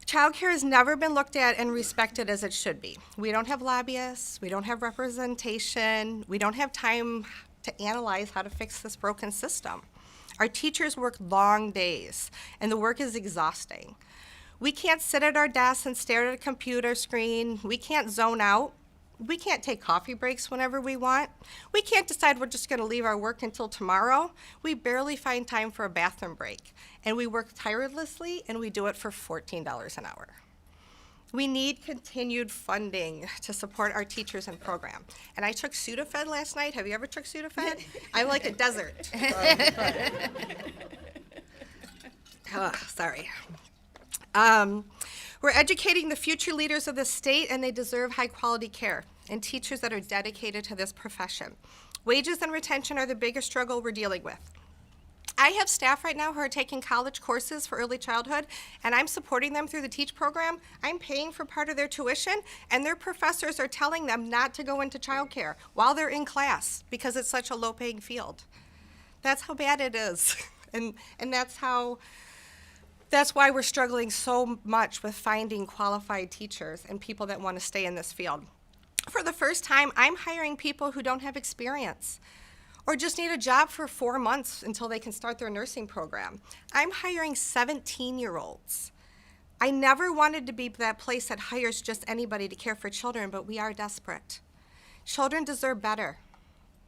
Child care has never been looked at and respected as it should be. We don't have lobbyists, we don't have representation, we don't have time to analyze how to fix this broken system. Our teachers work long days, and the work is exhausting. We can't sit at our desks and stare at a computer screen. We can't zone out. We can't take coffee breaks whenever we want. We can't decide we're just going to leave our work until tomorrow. We barely find time for a bathroom break, and we work tirelessly, and we do it for $14 an hour. We need continued funding to support our teachers and program. And I took Sudafed last night. Have you ever took Sudafed? I'm like a desert. Sorry. We're educating the future leaders of the state, and they deserve high-quality care and teachers that are dedicated to this profession. Wages and retention are the biggest struggle we're dealing with. I have staff right now who are taking college courses for early childhood, and I'm supporting them through the TEACH program. I'm paying for part of their tuition, and their professors are telling them not to go into childcare while they're in class because it's such a low-paying field. That's how bad it is, and that's why we're struggling so much with finding qualified teachers and people that want to stay in this field. For the first time, I'm hiring people who don't have experience or just need a job for 4 months until they can start their nursing program. I'm hiring 17-year-olds. I never wanted to be that place that hires just anybody to care for children, but we are desperate. Children deserve better.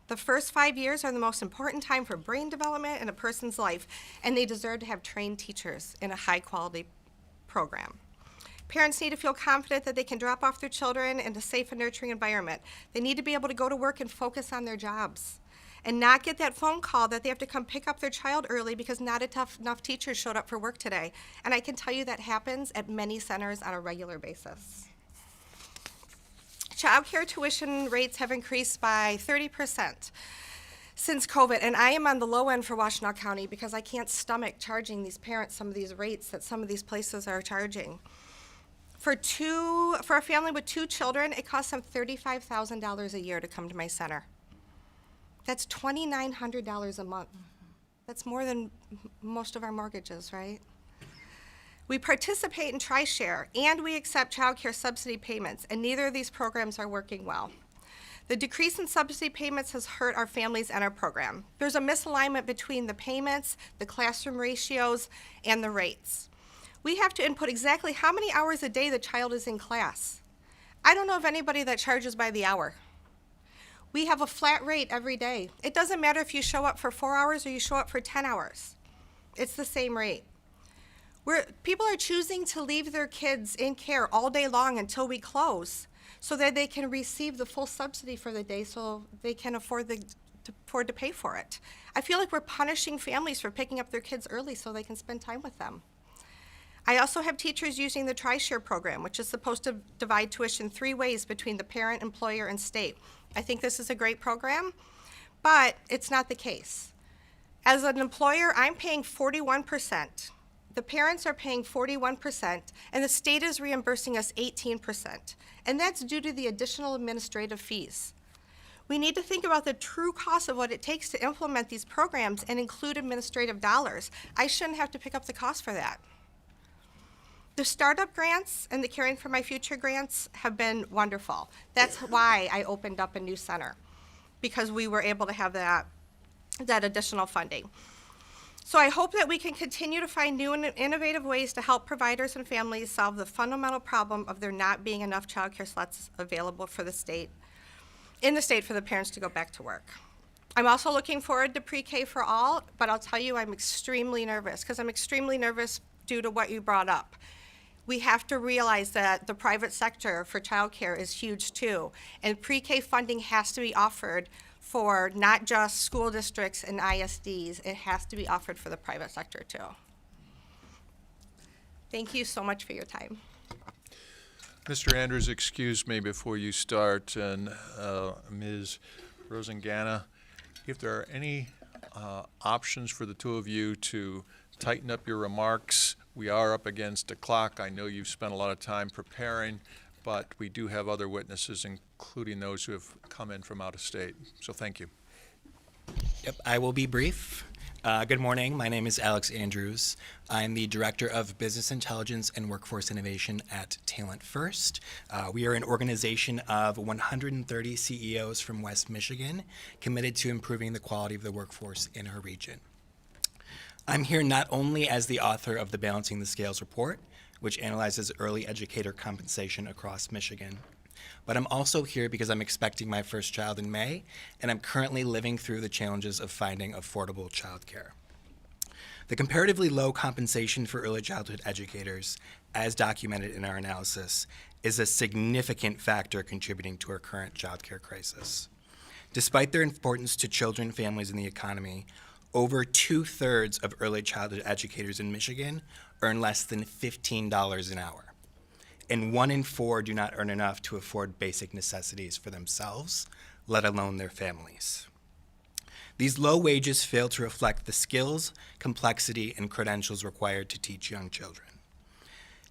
The first 5 years are the most important time for brain development in a person's life, and they deserve to have trained teachers in a high-quality program. Parents need to feel confident that they can drop off their children in a safe and nurturing environment. They need to be able to go to work and focus on their jobs and not get that phone call that they have to come pick up their child early because not enough teachers showed up for work today. And I can tell you that happens at many centers on a regular basis. Child care tuition rates have increased by 30% since COVID, and I am on the low end for Washtenaw County because I can't stomach charging these parents some of these rates that some of these places are charging. For a family with 2 children, it costs them $35,000 a year to come to my center. That's $2,900 a month. That's more than most of our mortgages, right? We participate in TriShare, and we accept child care subsidy payments, and neither of these programs are working well. The decrease in subsidy payments has hurt our families and our program. There's a misalignment between the payments, the classroom ratios, and the rates. We have to input exactly how many hours a day the child is in class. I don't know of anybody that charges by the hour. We have a flat rate every day. It doesn't matter if you show up for 4 hours or you show up for 10 hours. It's the same rate. People are choosing to leave their kids in care all day long until we close so that they can receive the full subsidy for the day so they can afford to pay for it. I feel like we're punishing families for picking up their kids early so they can spend time with them. I also have teachers using the TriShare program, which is supposed to divide tuition 3 ways between the parent, employer, and state. I think this is a great program, but it's not the case. As an employer, I'm paying 41%. The parents are paying 41%, and the state is reimbursing us 18%. And that's due to the additional administrative fees. We need to think about the true cost of what it takes to implement these programs and include administrative dollars. I shouldn't have to pick up the cost for that. The startup grants and the Caring for My Future grants have been wonderful. That's why I opened up a new center, because we were able to have that additional funding. So I hope that we can continue to find new and innovative ways to help providers and families solve the fundamental problem of there not being enough child care slots available for the state, in the state for the parents to go back to work. I'm also looking forward to pre-K for all, but I'll tell you I'm extremely nervous, because I'm extremely nervous due to what you brought up. We have to realize that the private sector for child care is huge too, and pre-K funding has to be offered for not just school districts and ISDs, it has to be offered for the private sector too. Thank you so much for your time. Mr. Andrews, excuse me before you start, and Ms. Rosengana, if there are any options for the 2 of you to tighten up your remarks. We are up against a clock. I know you've spent a lot of time preparing, but we do have other witnesses, including those who have come in from out of state. So thank you. Yep, I will be brief. Good morning. My name is Alex Andrews. I'm the Director of Business Intelligence and Workforce Innovation at Talent First. We are an organization of 130 CEOs from West Michigan committed to improving the quality of the workforce in our region. I'm here not only as the author of the Balancing the Scales report, which analyzes early educator compensation across Michigan, but I'm also here because I'm expecting my first child in May, and I'm currently living through the challenges of finding affordable childcare. The comparatively low compensation for early childhood educators, as documented in our analysis, is a significant factor contributing to our current childcare crisis. Despite their importance to children, families, and the economy, over 2/3 of early childhood educators in Michigan earn less than $15 an hour. And 1 in 4 do not earn enough to afford basic necessities for themselves, let alone their families. These low wages fail to reflect the skills, complexity, and credentials required to teach young children.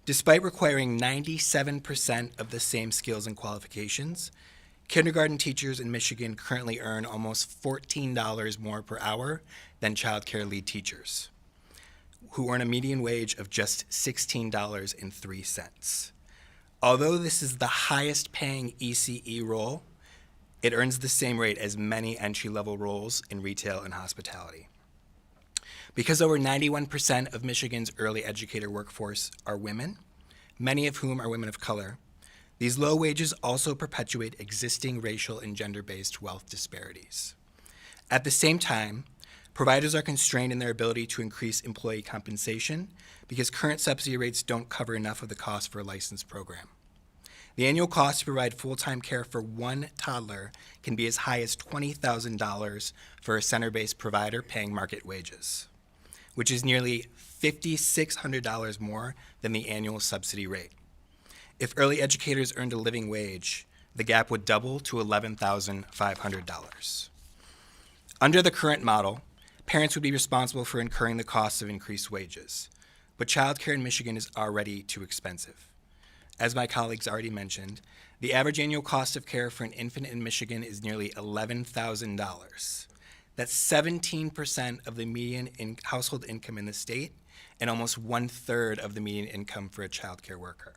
Despite requiring 97% of the same skills and qualifications, kindergarten teachers in Michigan currently earn almost $14 more per hour than child care lead teachers, who earn a median wage of just $16.03. Although this is the highest paying ECE role, it earns the same rate as many entry-level roles in retail and hospitality. Because over 91% of Michigan's early educator workforce are women, many of whom are women of color, these low wages also perpetuate existing racial and gender-based wealth disparities. At the same time, Providers are constrained in their ability to increase employee compensation because current subsidy rates don't cover enough of the cost for a licensed program. The annual cost to provide full-time care for one toddler can be as high as $20,000 for a center-based provider paying market wages, which is nearly $5,600 more than the annual subsidy rate. If early educators earned a living wage, the gap would double to $11,500. Under the current model, parents would be responsible for incurring the costs of increased wages, but childcare in Michigan is already too expensive. As my colleagues already mentioned, the average annual cost of care for an infant in Michigan is nearly $11,000. That's 17% of the median household income in the state and almost 1/3 of the median income for a childcare worker.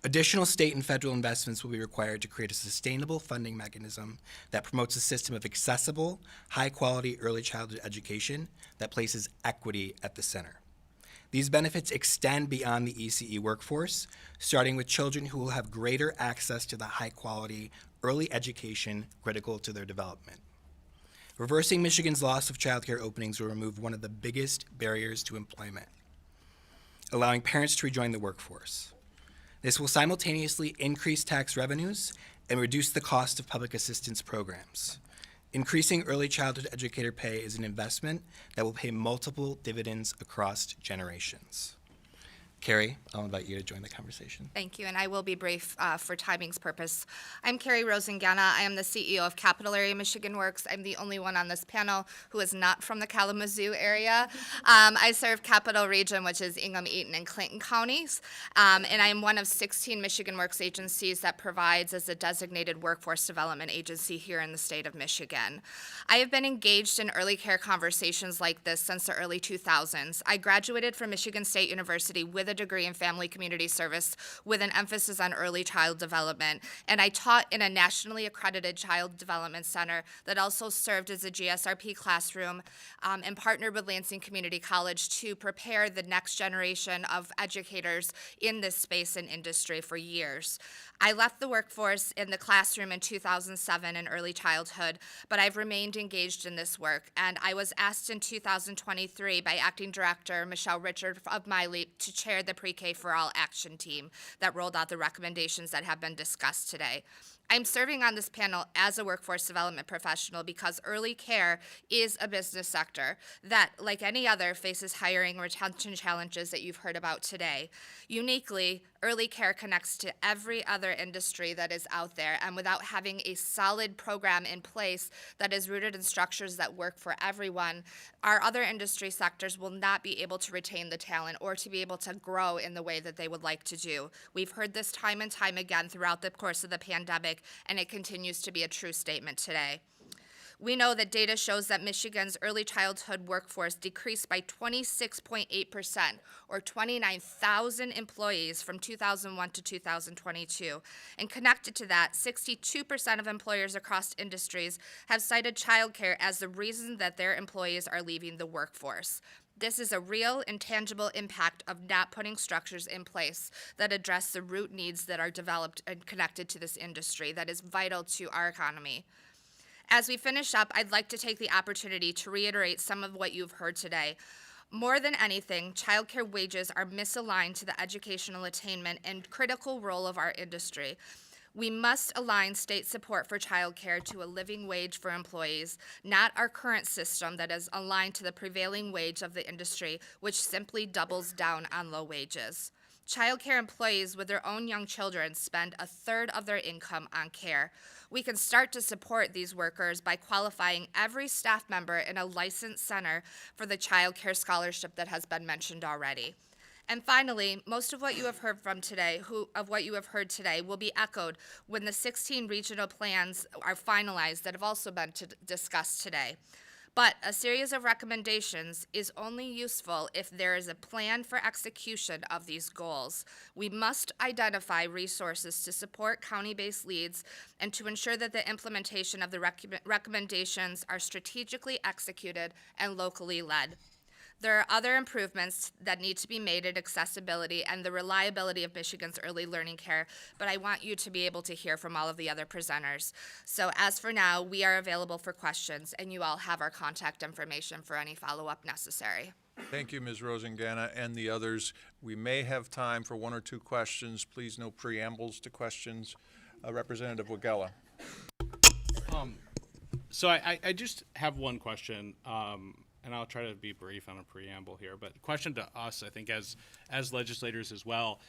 Additional state and federal investments will be required to create a sustainable funding mechanism that promotes a system of accessible, high-quality early childhood education that places equity at the center. These benefits extend beyond the ECE workforce, starting with children who will have greater access to the high-quality early education critical to their development. Reversing Michigan's loss of childcare openings will remove one of the biggest barriers to employment, allowing parents to rejoin the workforce. This will simultaneously increase tax revenues and reduce the cost of public assistance programs. Increasing early childhood educator pay is an investment that will pay multiple dividends across generations. Carrie, I'll invite you to join the conversation. Thank you, and I will be brief for timing's purpose. I'm Carrie Rosengana. I am the CEO of Capital Area Michigan Works. I'm the only one on this panel who is not from the Kalamazoo area. I serve Capital Region, which is Ingham, Eaton, and Clinton counties, and I am one of 16 Michigan Works agencies that provides as a designated workforce development agency here in the state of Michigan. I have been engaged in early care conversations like this since the early 2000s. I graduated from Michigan State University with a degree in family community service with an emphasis on early child development, and I taught in a nationally accredited child development center that also served as a GSRP classroom and partnered with Lansing Community College to prepare the next generation of educators in this space and industry for years. I left the workforce in the classroom in 2007 in early childhood, but I've remained engaged in this work, and I was asked in 2023 by Acting Director Michelle Richard of MyLeap to chair the Pre-K for All action team that rolled out the recommendations that have been discussed today. I'm serving on this panel as a workforce development professional because early care is a business sector that, like any other, faces hiring and retention challenges that you've heard about today. Uniquely, early care connects to every other industry that is out there, and without having a solid program in place that is rooted in structures that work for everyone, our other industry sectors will not be able to retain the talent or to be able to grow in the way that they would like to do. We've heard this time and time again throughout the course of the pandemic, and it continues to be a true statement today. We know that data shows that Michigan's early childhood workforce decreased by 26.8%, or 29,000 employees from 2001 to 2022. And connected to that, 62% of employers across industries have cited childcare as the reason that their employees are leaving the workforce. This is a real and tangible impact of not putting structures in place that address the root needs that are developed and connected to this industry that is vital to our economy. As we finish up, I'd like to take the opportunity to reiterate some of what you've heard today. More than anything, childcare wages are misaligned to the educational attainment and critical role of our industry. We must align state support for childcare to a living wage for employees, not our current system that is aligned to the prevailing wage of the industry, which simply doubles down on low wages. Childcare employees with their own young children spend 1/3 of their income on care. We can start to support these workers by qualifying every staff member in a licensed center for the child care scholarship that has been mentioned already. And finally, most of what you have heard from today, will be echoed when the 16 regional plans are finalized that have also been discussed today. But a series of recommendations is only useful if there is a plan for execution of these goals. We must identify resources to support county-based leads and to ensure that the implementation of the recommendations are strategically executed and locally led. There are other improvements that need to be made at accessibility and the reliability of Michigan's early learning care, but I want you to be able to hear from all of the other presenters. So as for now, we are available for questions, and you all have our contact information for any follow-up necessary. Thank you, Ms. Rosengana, and the others. We may have time for one or two questions. Please, no preambles to questions. Representative Wagella. So I just have one question, and I'll try to be brief on a preamble here. But question to us, I think, as legislators as well,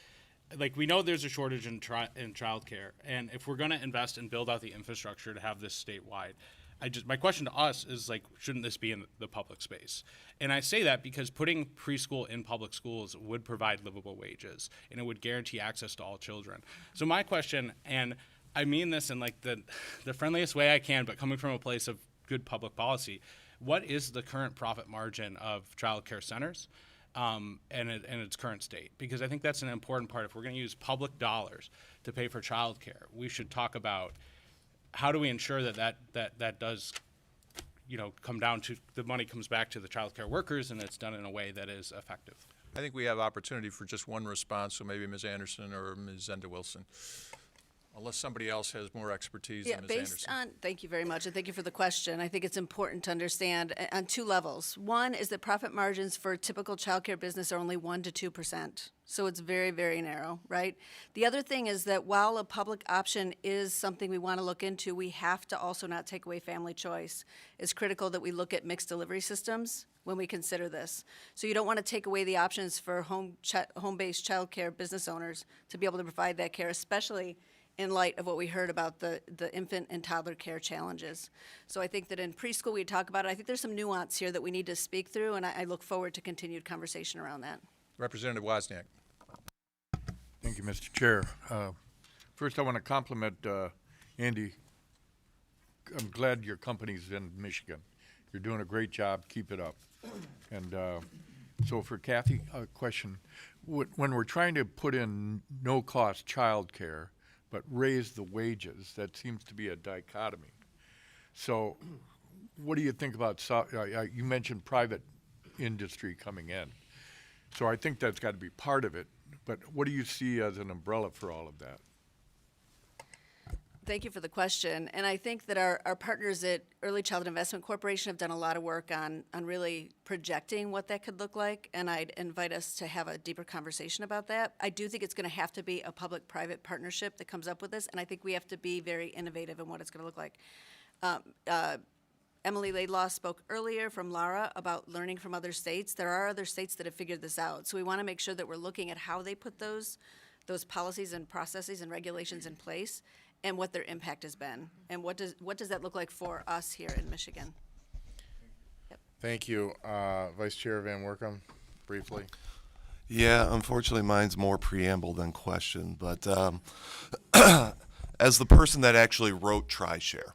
like we know there's a shortage in childcare, and if we're going to invest and build out the infrastructure to have this statewide, my question to us is like, shouldn't this be in the public space? And I say that because putting preschool in public schools would provide livable wages, and it would guarantee access to all children. So my question, and I mean this in like the friendliest way I can, but coming from a place of good public policy, what is the current profit margin of child care centers and its current state? Because I think that's an important part. If we're going to use public dollars to pay for child care, we should talk about how do we ensure that does, come down to the money comes back to the child care workers and it's done in a way that is effective. I think we have opportunity for just one response, so maybe Ms. Anderson or Ms. Zenda-Wilson, unless somebody else has more expertise than Ms. Anderson. Thank you very much, and thank you for the question. I think it's important to understand on two levels. One is that profit margins for typical childcare business are only 1% to 2%. So it's very, very narrow, right? The other thing is that while a public option is something we want to look into, we have to also not take away family choice. It's critical that we look at mixed delivery systems when we consider this. So you don't want to take away the options for home-based childcare business owners to be able to provide that care, especially in light of what we heard about the infant and toddler care challenges. So I think that in preschool we talk about it. I think there's some nuance here that we need to speak through, and I look forward to continued conversation around that. Representative Wozniak. Thank you, Mr. Chair. First, I want to compliment Andy. I'm glad your company's in Michigan. You're doing a great job. Keep it up. And so for Kathy, a question. When we're trying to put in no-cost child care, but raise the wages, that seems to be a dichotomy. So what do you think about, you mentioned private industry coming in. So I think that's got to be part of it. But what do you see as an umbrella for all of that? Thank you for the question. And I think that our partners at Early Childhood Investment Corporation have done a lot of work on really projecting what that could look like, and I'd invite us to have a deeper conversation about that. I do think it's going to have to be a public-private partnership that comes up with this, and I think we have to be very innovative in what it's going to look like. Emily Laidlaw spoke earlier from Lara about learning from other states. There are other states that have figured this out, so we want to make sure that we're looking at how they put those policies and processes and regulations in place, and what their impact has been, and what does that look like for us here in Michigan? Yep. Thank you. Vice Chair Van Workum, briefly. Yeah, unfortunately, mine's more preamble than question. But as the person that actually wrote TriShare,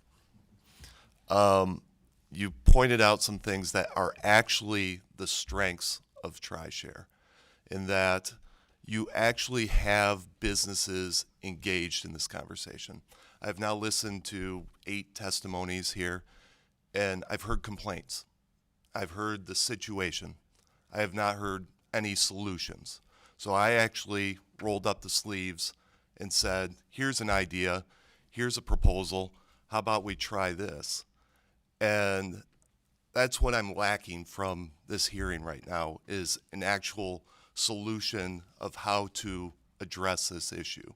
you pointed out some things that are actually the strengths of TriShare, in that you actually have businesses engaged in this conversation. I've now listened to 8 testimonies here, and I've heard complaints. I've heard the situation. I have not heard any solutions. So I actually rolled up the sleeves and said, here's an idea, here's a proposal, how about we try this? And that's what I'm lacking from this hearing right now, is an actual solution of how to address this issue.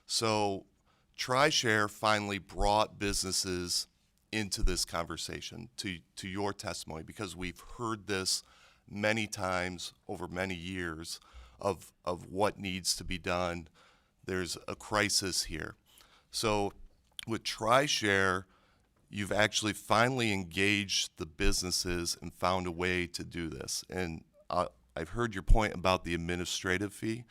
So TriShare finally brought businesses into this conversation, to your testimony, because we've heard this many times over many years of what needs to be done. There's a crisis here. So with TriShare, you've actually finally engaged the businesses and found a way to do this. And I've heard your point about the administrative fee,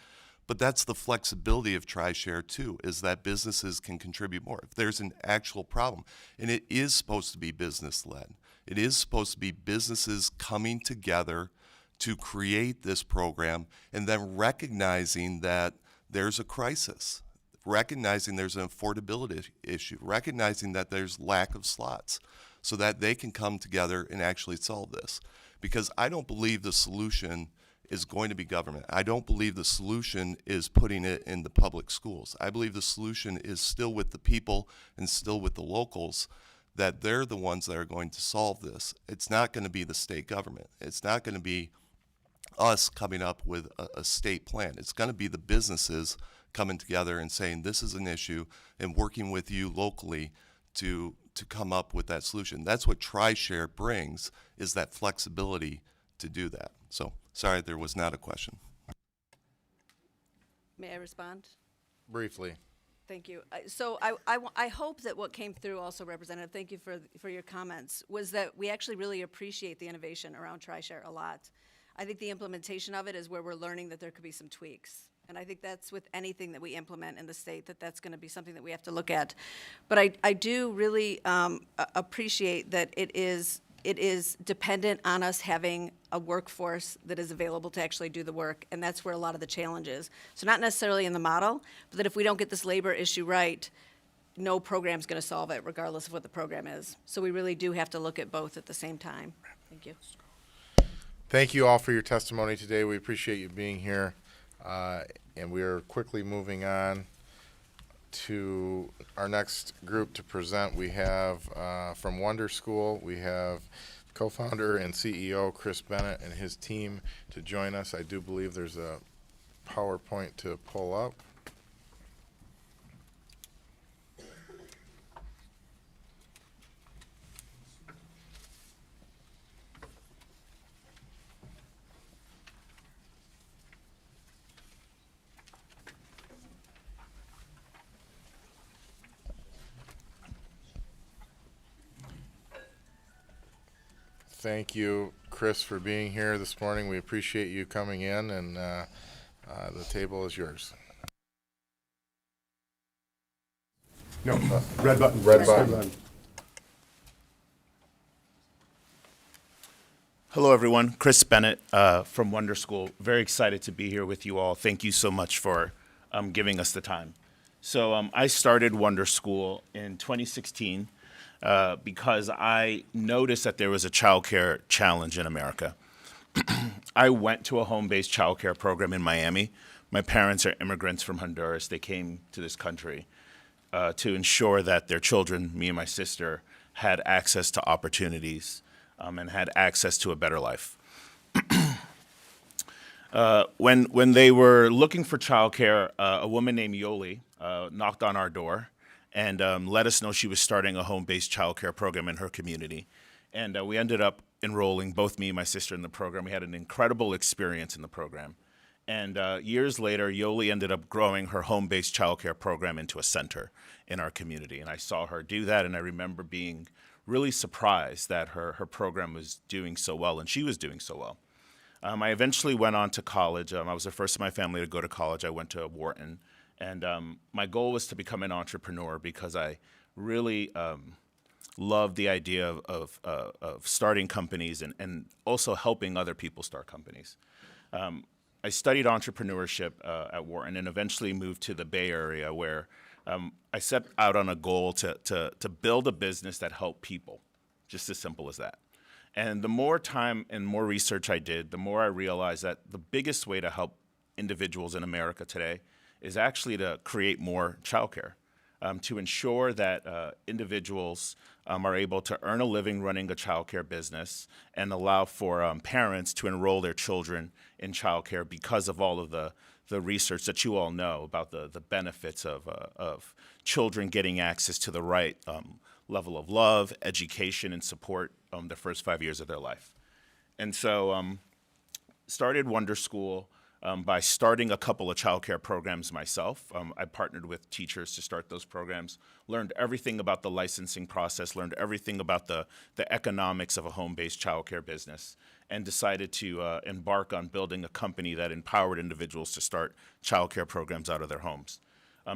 but that's the flexibility of TriShare too, is that businesses can contribute more. If there's an actual problem, and it is supposed to be business-led, it is supposed to be businesses coming together to create this program and then recognizing that there's a crisis, recognizing there's an affordability issue, recognizing that there's lack of slots, so that they can come together and actually solve this. because I don't believe the solution is going to be government. I don't believe the solution is putting it in the public schools. I believe the solution is still with the people and still with the locals, that they're the ones that are going to solve this. It's not going to be the state government. It's not going to be us coming up with a state plan. It's going to be the businesses coming together and saying this is an issue and working with you locally to come up with that solution. That's what TriShare brings, is that flexibility to do that. So, sorry, there was not a question. May I respond? Briefly. Thank you. I hope that what came through also, Representative, thank you for your comments, was that we actually really appreciate the innovation around TriShare a lot. I think the implementation of it is where we're learning that there could be some tweaks. And I think that's with anything that we implement in the state, that's going to be something that we have to look at. But I do really appreciate that it is dependent on us having a workforce that is available to actually do the work, and that's where a lot of the challenge is. So not necessarily in the model, but that if we don't get this labor issue right, no program's going to solve it, regardless of what the program is. So we really do have to look at both at the same time. Thank you. Thank you all for your testimony today. We appreciate you being here. And we are quickly moving on to our next group to present. We have from Wonder School, we have co-founder and CEO Chris Bennett and his team to join us. I do believe there's a PowerPoint to pull up. Thank you, Chris, for being here this morning. We appreciate you coming in, and the table is yours. No, red button. Red button. Hello, everyone. Chris Bennett from Wonder School. Very excited to be here with you all. Thank you so much for giving us the time. So I started Wonder School in 2016 because I noticed that there was a childcare challenge in America. I went to a home-based childcare program in Miami. My parents are immigrants from Honduras. They came to this country to ensure that their children, me and my sister, had access to opportunities and had access to a better life. When they were looking for childcare, a woman named Yoli knocked on our door and let us know she was starting a home-based childcare program in her community. And we ended up enrolling both me and my sister in the program. We had an incredible experience in the program. And years later, Yoli ended up growing her home-based childcare program into a center in our community. And I saw her do that, and I remember being really surprised that her program was doing so well, and she was doing so well. I eventually went on to college. I was the first in my family to go to college. I went to Wharton. And my goal was to become an entrepreneur because I really love the idea of starting companies and also helping other people start companies. I studied entrepreneurship at Wharton and eventually moved to the Bay Area, where I set out on a goal to build a business that helped people, just as simple as that. And the more time and more research I did, the more I realized that the biggest way to help individuals in America today is actually to create more childcare, to ensure that individuals are able to earn a living running a childcare business and allow for parents to enroll their children in childcare because of all of the research that you all know about the benefits of children getting access to the right level of love, education, and support the first 5 years of their life. And so started Wonder School by starting a couple of childcare programs myself. I partnered with teachers to start those programs, learned everything about the licensing process, learned everything about the economics of a home-based childcare business, and decided to embark on building a company that empowered individuals to start childcare programs out of their homes.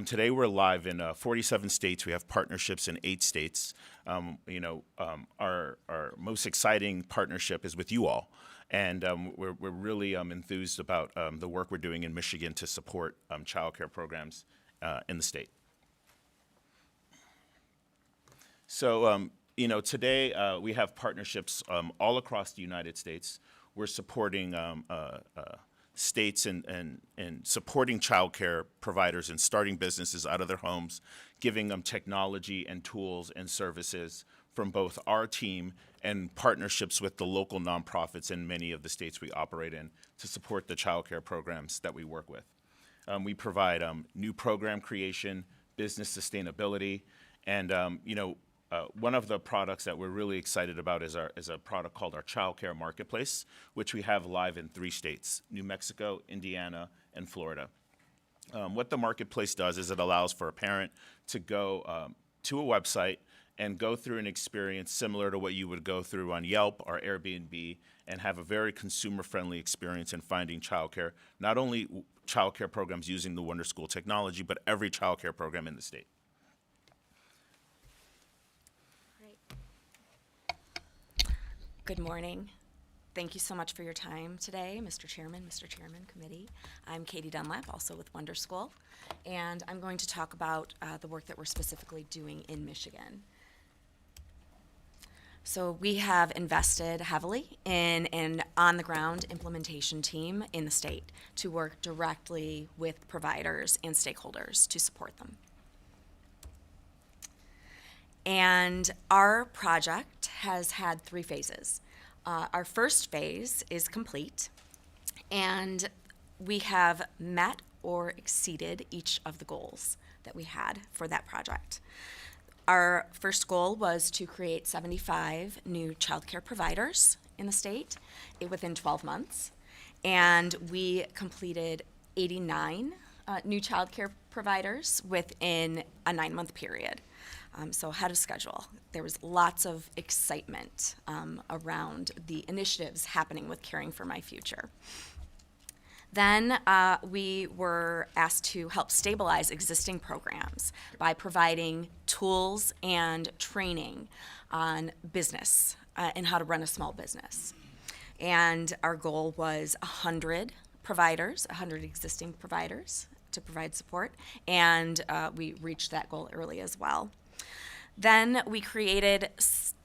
Today we're live in 47 states. We have partnerships in 8 states. Our most exciting partnership is with you all. And we're really enthused about the work we're doing in Michigan to support childcare programs in the state. So today we have partnerships all across the United States. We're supporting states and supporting childcare providers and starting businesses out of their homes, giving them technology and tools and services from both our team and partnerships with the local nonprofits in many of the states we operate in to support the childcare programs that we work with. We provide new program creation, business sustainability, and one of the products that we're really excited about is a product called our childcare marketplace, which we have live in 3 states: New Mexico, Indiana, and Florida. What the marketplace does is it allows for a parent to go to a website and go through an experience similar to what you would go through on Yelp or Airbnb, and have a very consumer-friendly experience in finding childcare, not only childcare programs using the Wonder School technology, but every childcare program in the state. Good morning. Thank you so much for your time today, Mr. Chairman, Committee. I'm Katie Dunlap, also with Wonder School, and I'm going to talk about the work that we're specifically doing in Michigan. So we have invested heavily in an on-the-ground implementation team in the state to work directly with providers and stakeholders to support them. And our project has had 3 phases. Our first phase is complete, and we have met or exceeded each of the goals that we had for that project. Our first goal was to create 75 new childcare providers in the state within 12 months, and we completed 89 new childcare providers within a 9-month period. So ahead of schedule. There was lots of excitement around the initiatives happening with Caring for My Future. Then we were asked to help stabilize existing programs by providing tools and training on business and how to run a small business. And our goal was 100 providers, 100 existing providers to provide support, and we reached that goal early as well. Then we created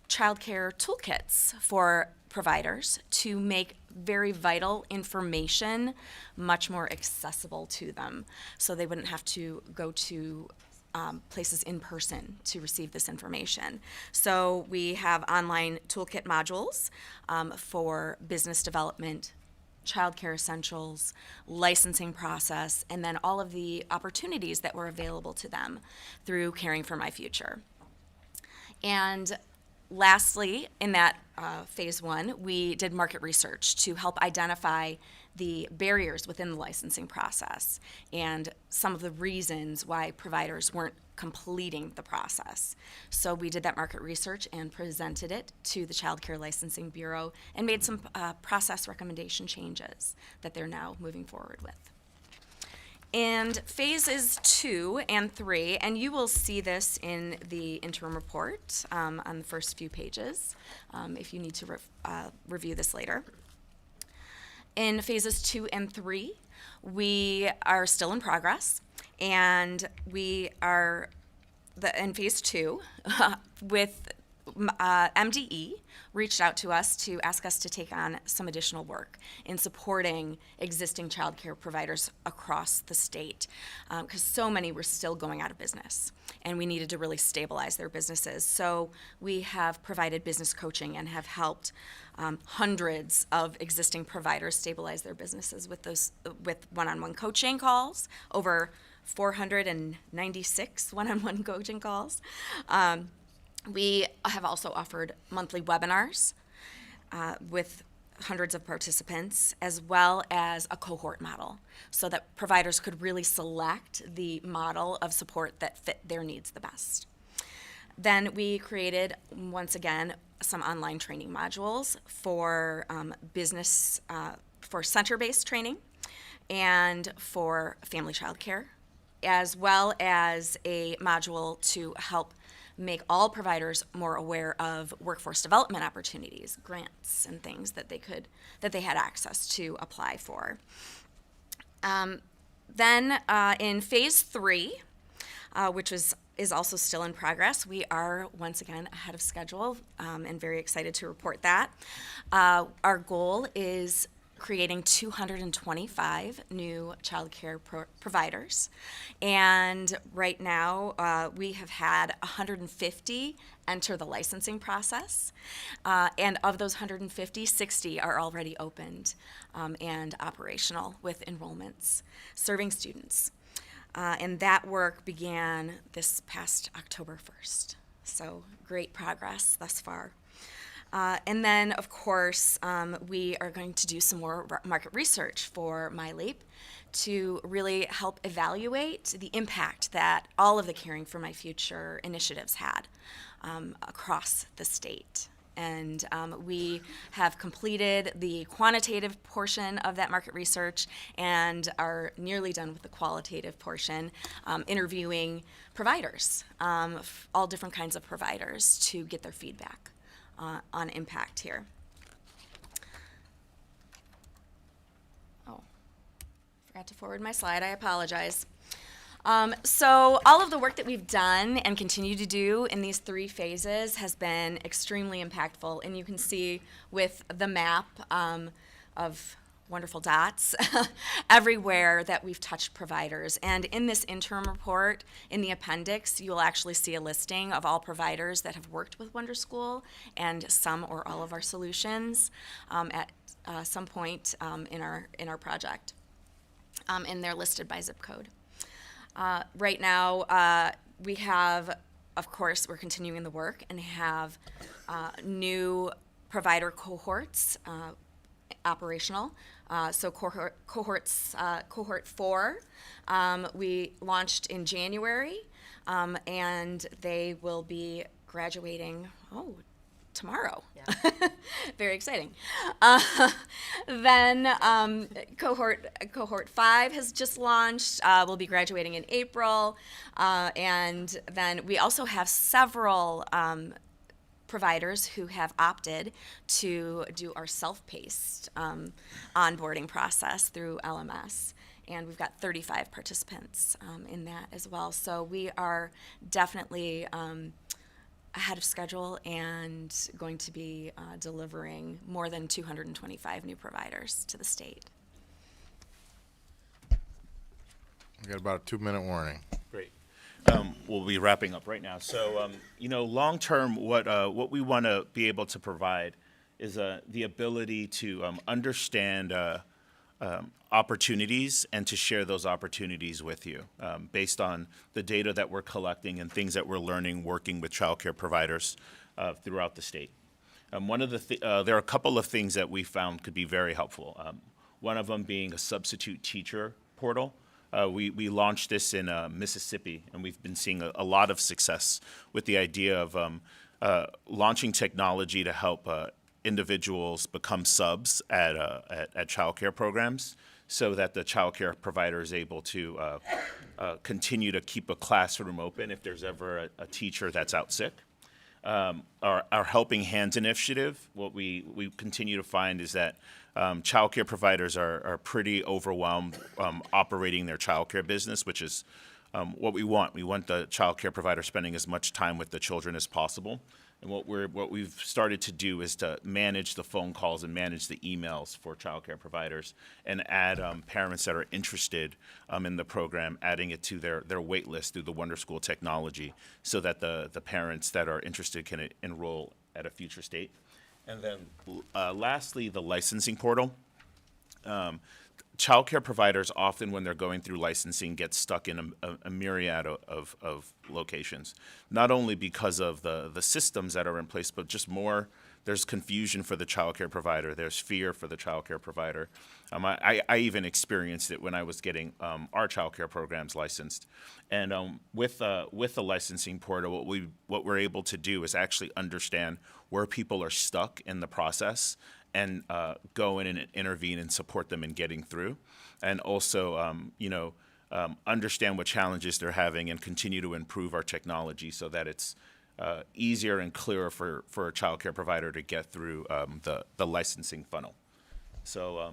childcare toolkits for providers to make very vital information much more accessible to them, so they wouldn't have to go to places in person to receive this information. So we have online toolkit modules for business development, childcare essentials, licensing process, and then all of the opportunities that were available to them through Caring for My Future. And lastly, in that phase 1, we did market research to help identify the barriers within the licensing process and some of the reasons why providers weren't completing the process. So we did that market research and presented it to the Child Care Licensing Bureau and made some process recommendation changes that they're now moving forward with. And phases 2 and 3, and you will see this in the interim report on the first few pages if you need to review this later. In phases 2 and 3, we are still in progress, and we are in phase 2 with MDE reached out to us to ask us to take on some additional work in supporting existing child care providers across the state, because so many were still going out of business, and we needed to really stabilize their businesses. So we have provided business coaching and have helped hundreds of existing providers stabilize their businesses with one-on-one coaching calls, over 496 one-on-one coaching calls. We have also offered monthly webinars with hundreds of participants, as well as a cohort model, so that providers could really select the model of support that fit their needs the best. Then we created, once again, some online training modules for business, for center-based training and for family child care, as well as a module to help make all providers more aware of workforce development opportunities, grants, and things that they had access to apply for. Then in phase 3, which was is also still in progress. We are once again ahead of schedule and very excited to report that. Our goal is creating 225 new child care providers. And right now, we have had 150 enter the licensing process. And of those 150, 60 are already opened and operational with enrollments, serving students. And that work began this past October 1st. So great progress thus far. And then, of course, we are going to do some more market research for MyLeap to really help evaluate the impact that all of the Caring for My Future initiatives had across the state. And we have completed the quantitative portion of that market research and are nearly done with the qualitative portion, interviewing providers, all different kinds of providers, to get their feedback on impact here. Oh, forgot to forward my slide. I apologize. So all of the work that we've done and continue to do in these 3 phases has been extremely impactful, and you can see with the map of wonderful dots everywhere that we've touched providers. And in this interim report, in the appendix, you'll actually see a listing of all providers that have worked with Wonder School and some or all of our solutions at some point in our project. And they're listed by zip code. Right now, we have, of course, we're continuing the work and have new provider cohorts operational. So cohort 4, we launched in January, and they will be graduating, tomorrow. Yeah. Very exciting. Then cohort 5 has just launched. We'll be graduating in April. And then we also have several providers who have opted to do our self-paced onboarding process through LMS. And we've got 35 participants in that as well. So we are definitely ahead of schedule and going to be delivering more than 225 new providers to the state. We got about a 2-minute warning. Great. We'll be wrapping up right now. So, long term, what we want to be able to provide is the ability to understand opportunities and to share those opportunities with you based on the data that we're collecting and things that we're learning working with childcare providers throughout the state. There are a couple of things that we found could be very helpful. One of them being a substitute teacher portal. We launched this in Mississippi, and we've been seeing a lot of success with the idea of launching technology to help individuals become subs at childcare programs, so that the childcare provider is able to continue to keep a classroom open if there's ever a teacher that's out sick. Our Helping Hands initiative, what we continue to find is that childcare providers are pretty overwhelmed operating their childcare business, which is what we want. We want the childcare provider spending as much time with the children as possible. And what we've started to do is to manage the phone calls and manage the emails for childcare providers, and add parents that are interested in the program, adding it to their wait list through the Wonder School technology, so that the parents that are interested can enroll at a future state. And then lastly, the licensing portal. Childcare providers often, when they're going through licensing, get stuck in a myriad of locations, not only because of the systems that are in place, but just more. There's confusion for the childcare provider. There's fear for the childcare provider. I even experienced it when I was getting our childcare programs licensed. And with the licensing portal, what we're able to do is actually understand where people are stuck in the process, and go in and intervene and support them in getting through, and also understand what challenges they're having and continue to improve our technology so that it's easier and clearer for a childcare provider to get through the licensing funnel. So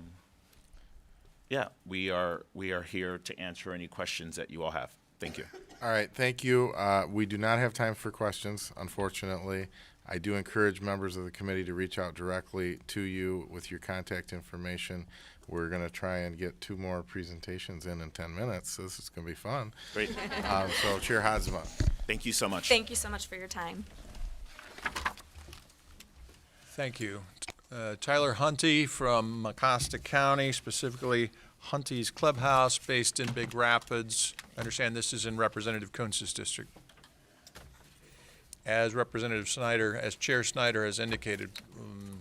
we are here to answer any questions that you all have. Thank you. All right, thank you. We do not have time for questions, unfortunately. I do encourage members of the committee to reach out directly to you with your contact information. We're going to try and get 2 more presentations in 10 minutes. This is going to be fun. Great. So Chair Hadsma. Thank you so much. Thank you so much for your time. Thank you. Tyler Hunty from Mecosta County, specifically Hunty's Clubhouse, based in Big Rapids. I understand this is in Representative Kuntz's district. As Representative Snyder, as Chair Snyder has indicated,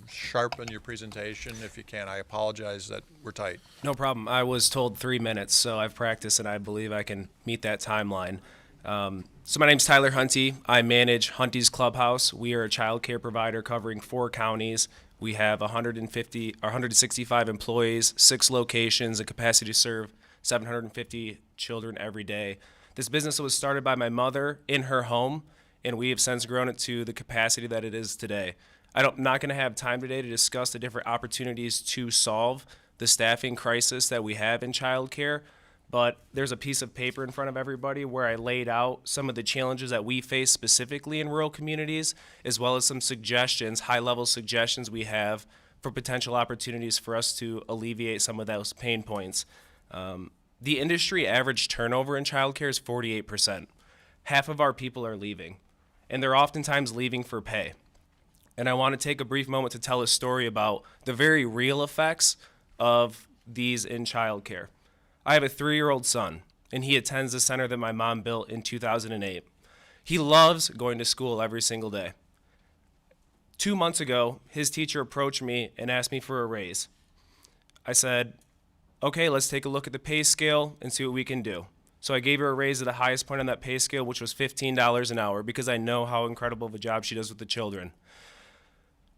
sharpen your presentation if you can. I apologize that we're tight. No problem. I was told 3 minutes, so I've practiced and I believe I can meet that timeline. So my name's Tyler Hunty. I manage Hunty's Clubhouse. We are a child care provider covering 4 counties. We have 165 employees, 6 locations, a capacity to serve 750 children every day. This business was started by my mother in her home, and we have since grown it to the capacity that it is today. I'm not going to have time today to discuss the different opportunities to solve the staffing crisis that we have in childcare, but there's a piece of paper in front of everybody where I laid out some of the challenges that we face specifically in rural communities, as well as some suggestions, high-level suggestions we have for potential opportunities for us to alleviate some of those pain points. The industry average turnover in childcare is 48%. Half of our people are leaving, and they're oftentimes leaving for pay. And I want to take a brief moment to tell a story about the very real effects of these in childcare. I have a 3-year-old son, and he attends the center that my mom built in 2008. He loves going to school every single day. 2 months ago, his teacher approached me and asked me for a raise. I said, okay, let's take a look at the pay scale and see what we can do. So I gave her a raise at the highest point on that pay scale, which was $15 an hour, because I know how incredible of a job she does with the children.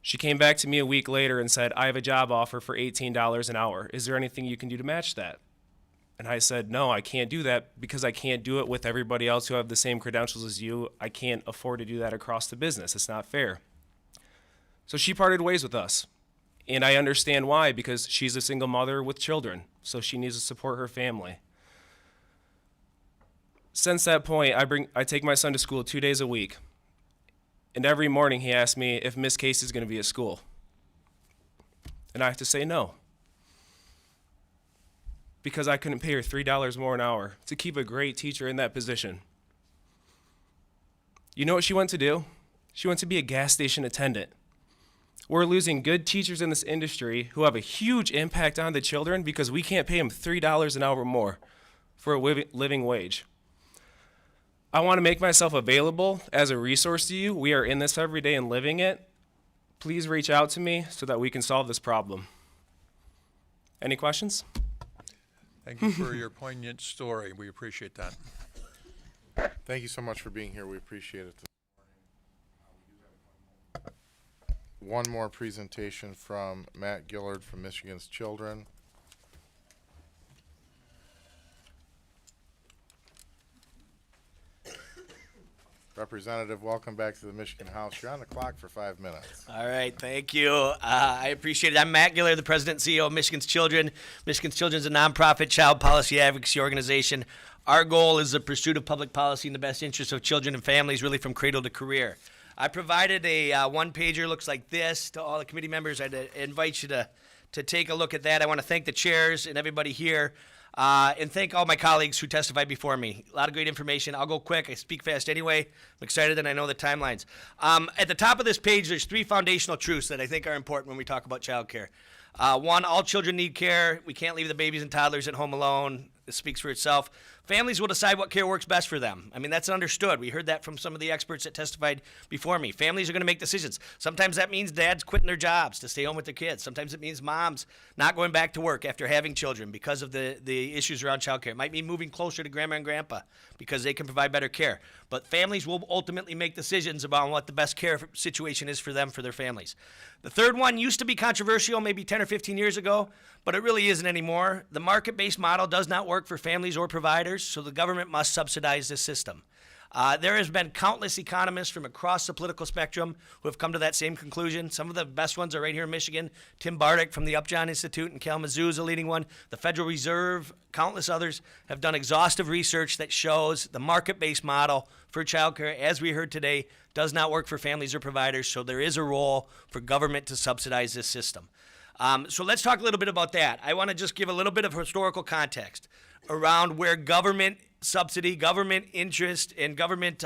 She came back to me a week later and said, I have a job offer for $18 an hour. Is there anything you can do to match that? And I said, no, I can't do that because I can't do it with everybody else who have the same credentials as you. I can't afford to do that across the business. It's not fair. So she parted ways with us. And I understand why, because she's a single mother with children, so she needs to support her family. Since that point, I take my son to school 2 days a week. And every morning he asks me if Miss Casey's going to be at school. And I have to say no. Because I couldn't pay her $3 more an hour to keep a great teacher in that position. You know what she went to do? She went to be a gas station attendant. We're losing good teachers in this industry who have a huge impact on the children because we can't pay them $3 an hour more for a living wage. I want to make myself available as a resource to you. We are in this every day and living it. Please reach out to me so that we can solve this problem. Any questions? Thank you for your poignant story. We appreciate that. Thank you so much for being here. We appreciate it. One more presentation from Matt Gillard from Michigan's Children. Representative, welcome back to the Michigan House. You're on the clock for 5 minutes. All right, thank you. I appreciate it. I'm Matt Gillard, the President and CEO of Michigan's Children. Michigan's Children is a nonprofit child policy advocacy organization. Our goal is the pursuit of public policy in the best interest of children and families, really from cradle to career. I provided a one-pager, looks like this, to all the committee members. I'd invite you to take a look at that. I want to thank the chairs and everybody here. And thank all my colleagues who testified before me. A lot of great information. I'll go quick. I speak fast anyway. I'm excited and I know the timelines. At the top of this page, there's 3 foundational truths that I think are important when we talk about child care. 1, all children need care. We can't leave the babies and toddlers at home alone. This speaks for itself. Families will decide what care works best for them. I mean, that's understood. We heard that from some of the experts that testified before me. Families are going to make decisions. Sometimes that means dads quitting their jobs to stay home with their kids. Sometimes it means moms not going back to work after having children because of the issues around child care. It might mean moving closer to grandma and grandpa because they can provide better care. But families will ultimately make decisions about what the best care situation is for them, for their families. The third one used to be controversial maybe 10 or 15 years ago, but it really isn't anymore. The market-based model does not work for families or providers, so the government must subsidize this system. There has been countless economists from across the political spectrum who have come to that same conclusion. Some of the best ones are right here in Michigan. Tim Bartek from the Upjohn Institute in Kalamazoo is a leading one. The Federal Reserve, countless others have done exhaustive research that shows the market-based model for childcare, as we heard today, does not work for families or providers, so there is a role for government to subsidize this system. So let's talk a little bit about that. I want to just give a little bit of historical context around where government subsidy, government interest, and government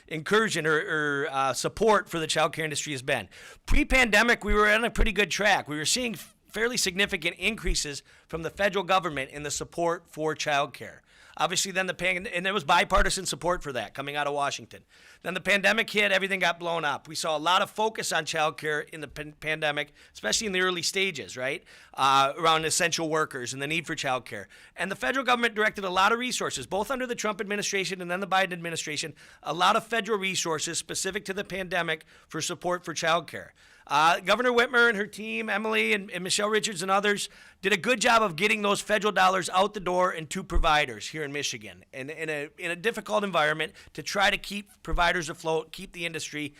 incursion or support for the child care industry has been. Pre-pandemic, we were on a pretty good track. We were seeing fairly significant increases from the federal government in the support for child care. Obviously, then and there was bipartisan support for that coming out of Washington. Then the pandemic hit, everything got blown up. We saw a lot of focus on child care in the pandemic, especially in the early stages, right? Around essential workers and the need for child care. And the federal government directed a lot of resources, both under the Trump administration and then the Biden administration, a lot of federal resources specific to the pandemic for support for child care. Governor Whitmer and her team, Emily and Michelle Richards and others, did a good job of getting those federal dollars out the door and to providers here in Michigan in a difficult environment to try to keep providers afloat, keep the industry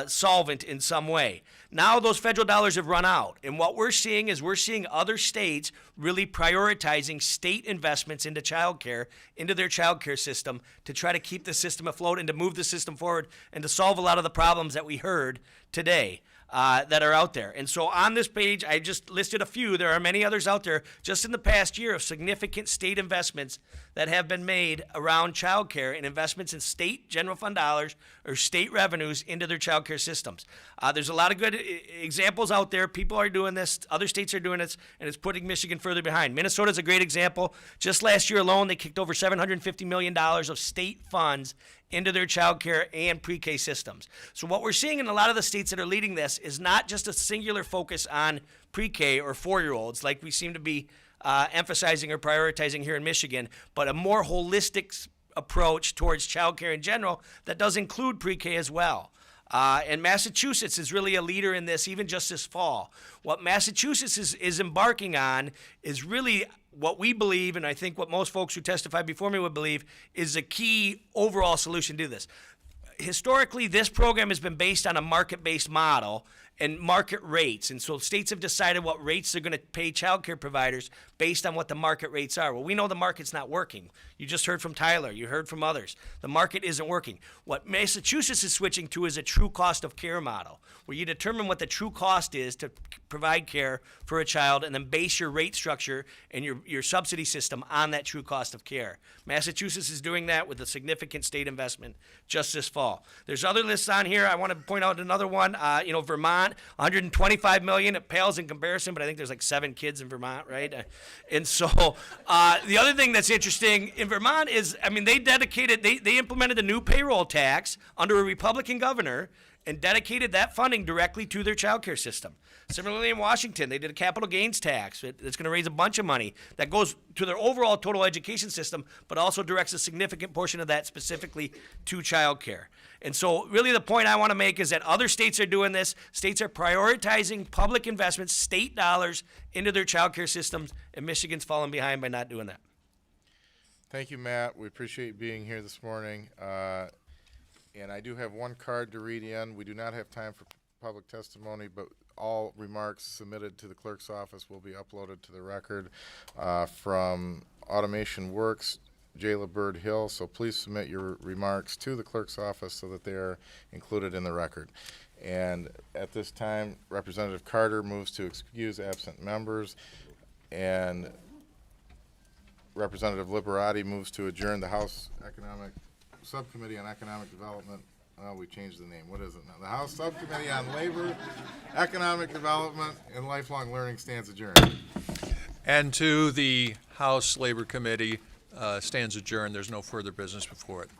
solvent in some way. Now those federal dollars have run out, and what we're seeing is other states really prioritizing state investments into child care, into their child care system to try to keep the system afloat and to move the system forward and to solve a lot of the problems that we heard today. That are out there. And so on this page, I just listed a few. There are many others out there just in the past year of significant state investments that have been made around child care and investments in state general fund dollars or state revenues into their child care systems. There's a lot of good examples out there. People are doing this. Other states are doing this, and it's putting Michigan further behind. Minnesota's a great example. Just last year alone, they kicked over $750 million of state funds into their child care and pre-K systems. So what we're seeing in a lot of the states that are leading this is not just a singular focus on pre-K or 4-year-olds like we seem to be emphasizing or prioritizing here in Michigan, but a more holistic approach towards child care in general that does include pre-K as well. And Massachusetts is really a leader in this, even just this fall. What Massachusetts is embarking on is really what we believe, and I think what most folks who testified before me would believe, is a key overall solution to this. Historically, this program has been based on a market-based model and market rates. And so states have decided what rates they're going to pay child care providers based on what the market rates are. Well, we know the market's not working. You just heard from Tyler. You heard from others. The market isn't working. What Massachusetts is switching to is a true cost of care model, where you determine what the true cost is to provide care for a child and then base your rate structure and your subsidy system on that true cost of care. Massachusetts is doing that with a significant state investment just this fall. There's other lists on here. I want to point out another one. Vermont, $125 million. It pales in comparison, but I think there's like 7 kids in Vermont, right? And so the other thing that's interesting in Vermont is, they implemented a new payroll tax under a Republican governor and dedicated that funding directly to their child care system. Similarly, in Washington, they did a capital gains tax. It's going to raise a bunch of money that goes to their overall total education system, but also directs a significant portion of that specifically to child care. And so really the point I want to make is that other states are doing this. States are prioritizing public investments, state dollars, into their child care systems, and Michigan's falling behind by not doing that. Thank you, Matt. We appreciate you being here this morning. And I do have one card to read in. We do not have time for public testimony, but all remarks submitted to the clerk's office will be uploaded to the record from Automation Works, Jayla Bird Hill. So please submit your remarks to the clerk's office so that they are included in the record. And at this time, Representative Carter moves to excuse absent members, and Representative Liberati moves to adjourn the House Subcommittee on Economic Development. Oh, we changed the name. What is it now? The House Subcommittee on Labor, Economic Development, and Lifelong Learning stands adjourned. And to the House Labor Committee stands adjourned. There's no further business before it.